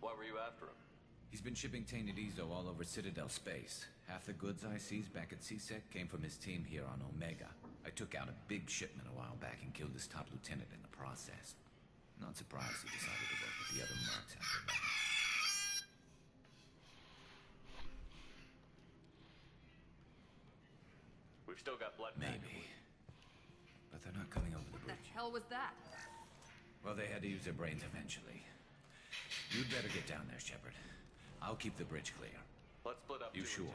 Why were you after him? He's been shipping tainted Ezo all over Citadel space. Half the goods I seized back at CSEC came from his team here on Omega. I took out a big shipment a while back and killed his top lieutenant in the process. Not surprised he decided to work with the other mercs after that. We've still got blood. Maybe. But they're not coming over the What bridge. the hell was that? Well, they had to use their brains eventually. You'd better get down there, Shepard. I'll keep the bridge clear. Let's split up. You 2 and sure? 2.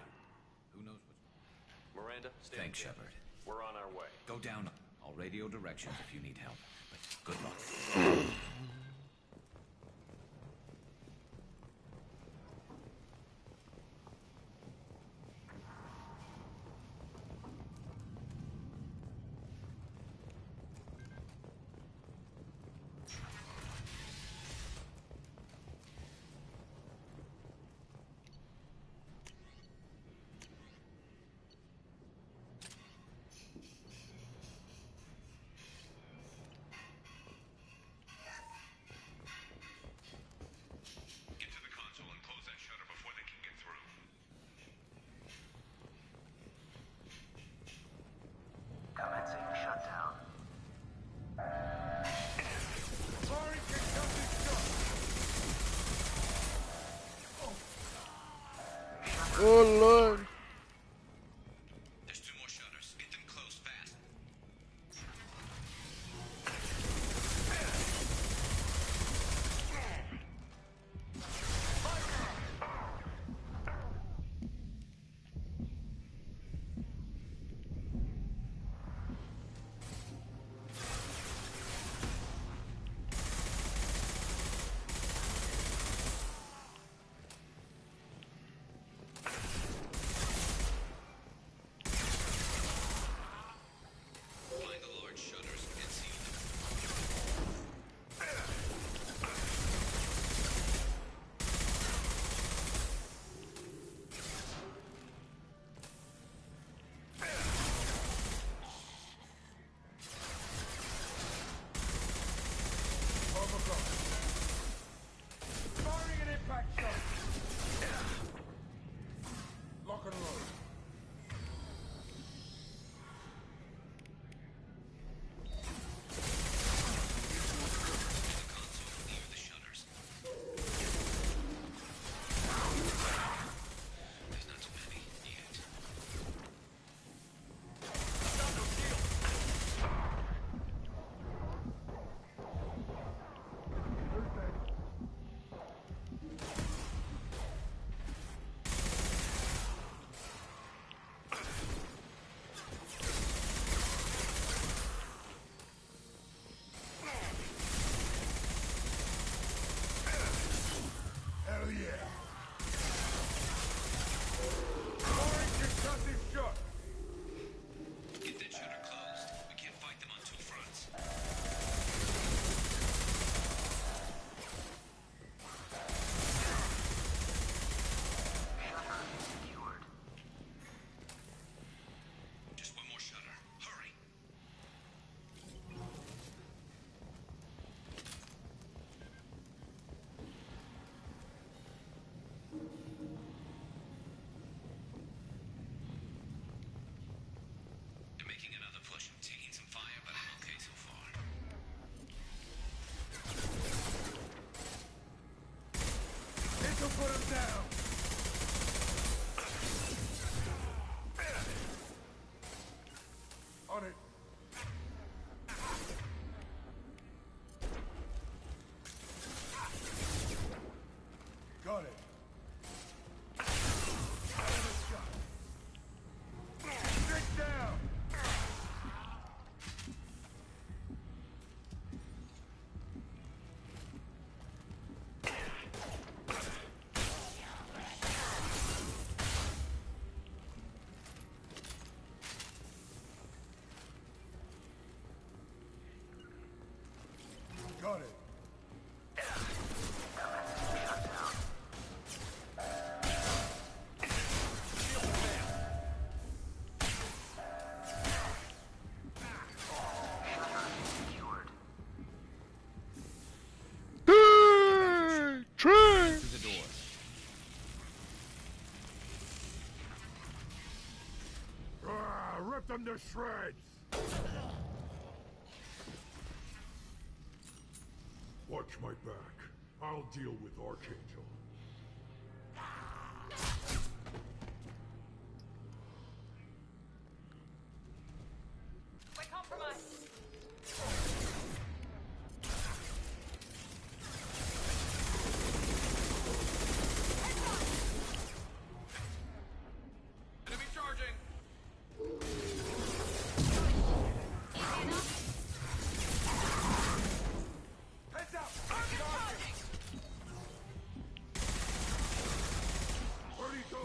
Who knows what's... Miranda, stand Thanks, clear. Shepard. We're on our way. Go down. I'll radio directions if you need help. But good luck. Get to the console and close that shutter before they can get through. Commencing shutdown. Oh Lord. There's 2 more shutters. Get them closed fast. Got it. Through the door. Rip them to shreds! Watch my back. I'll deal with Archangel. We're compromised. Enemy charging! Heads up! Where'd he go?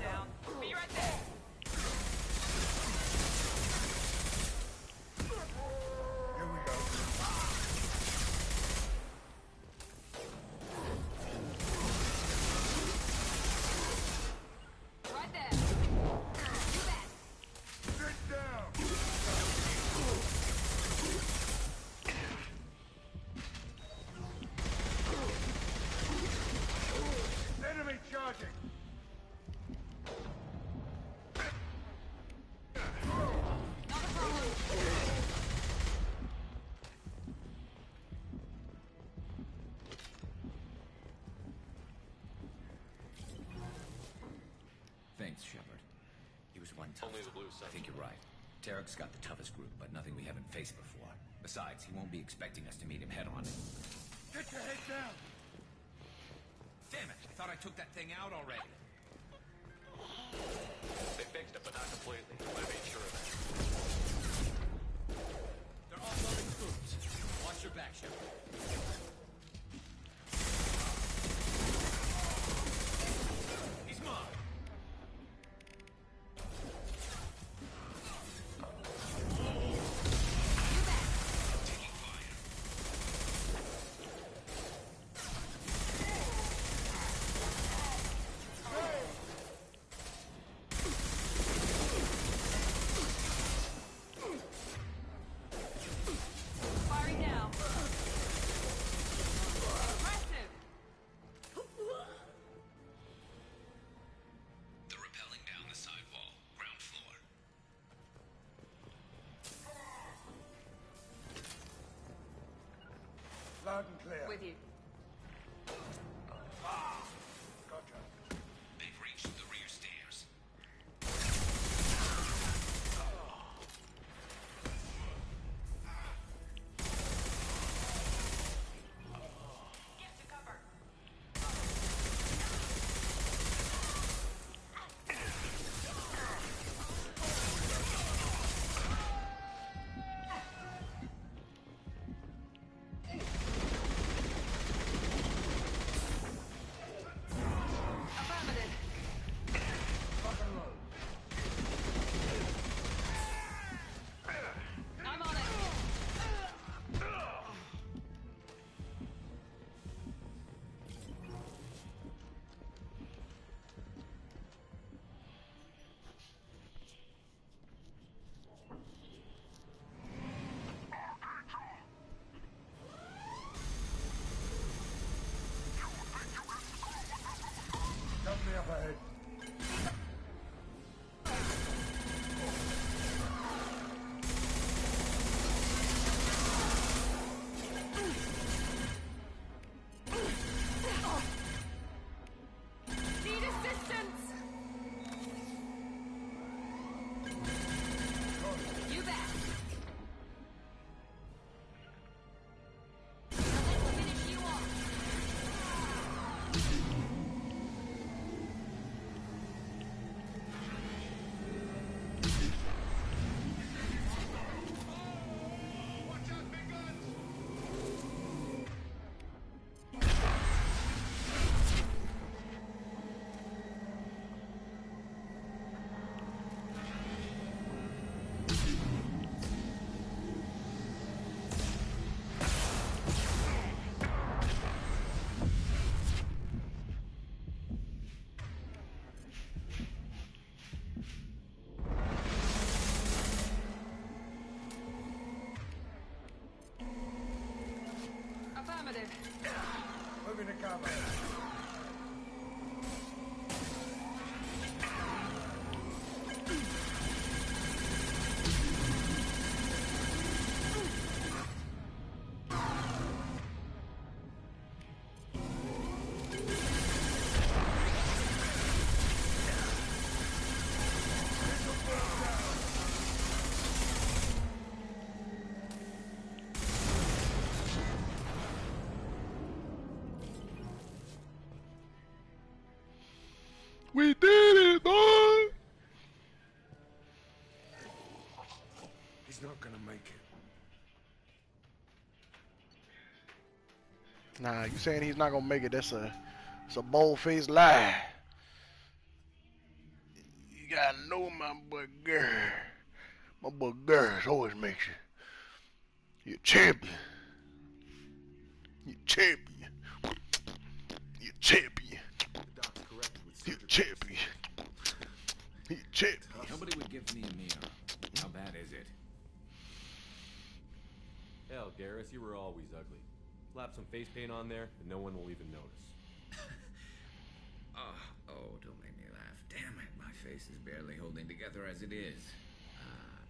Down. Be right there. Here we go. Right there. You bet. Sit down! Enemy charging! Thanks, Shepard. He was one tough. Only the blue I think you're right. Tarek's got the toughest group, but nothing we haven't faced before. Besides, he won't be expecting us to meet him head on. Get your head down! Damn it! I thought I took that thing out already. They fixed it, but not completely. I made sure of that. They're offloading troops. Watch your back, Shepard. He's mine. Taking fire. Firing now. Aggressive. They're rappelling down the side wall, ground floor. Loud and clear. With you. Gotcha. They've reached the rear stairs. Get to cover. Affirmative. I'm on it. Company up ahead. Need assistance. You bet. Let's finish you off. into cover. We did it, boy! He's not gonna make it. Nah, you saying he's not gonna make it, it's a bold-faced lie. You gotta know my boy Girl. My boy Girl always makes it. You're a champion. You're a champion. You're a champion. You're a champion. You're a champion. Nobody would give me a mirror. How bad is it? Hell, Garrus, you were always ugly. Slap some face paint on there, and no one will even notice. Oh, don't make me laugh. Damn it, my face is barely holding together as it is.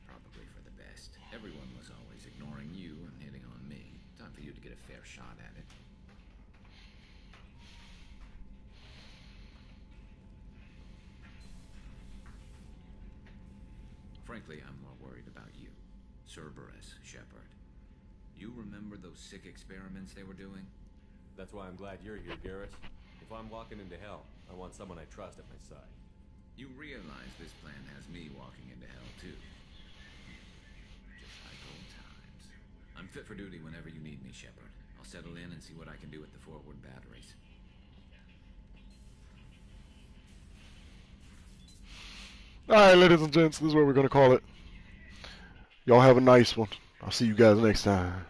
Probably for the best. Everyone was always ignoring you and hitting on me. Time for you to get a fair shot at it. Frankly, I'm more worried about you. Cerberus, Shepard. You remember those sick experiments they were doing? That's why I'm glad you're here, Garrus. If I'm walking into hell, I want someone I trust at my side. You realize this plan has me walking into hell, too. Just like old times. I'm fit for duty whenever you need me, Shepard. I'll settle in and see what I can do with the forward batteries. Alright, ladies and gents, this is what we're gonna call it. Y'all have a nice one. I'll see you guys next time.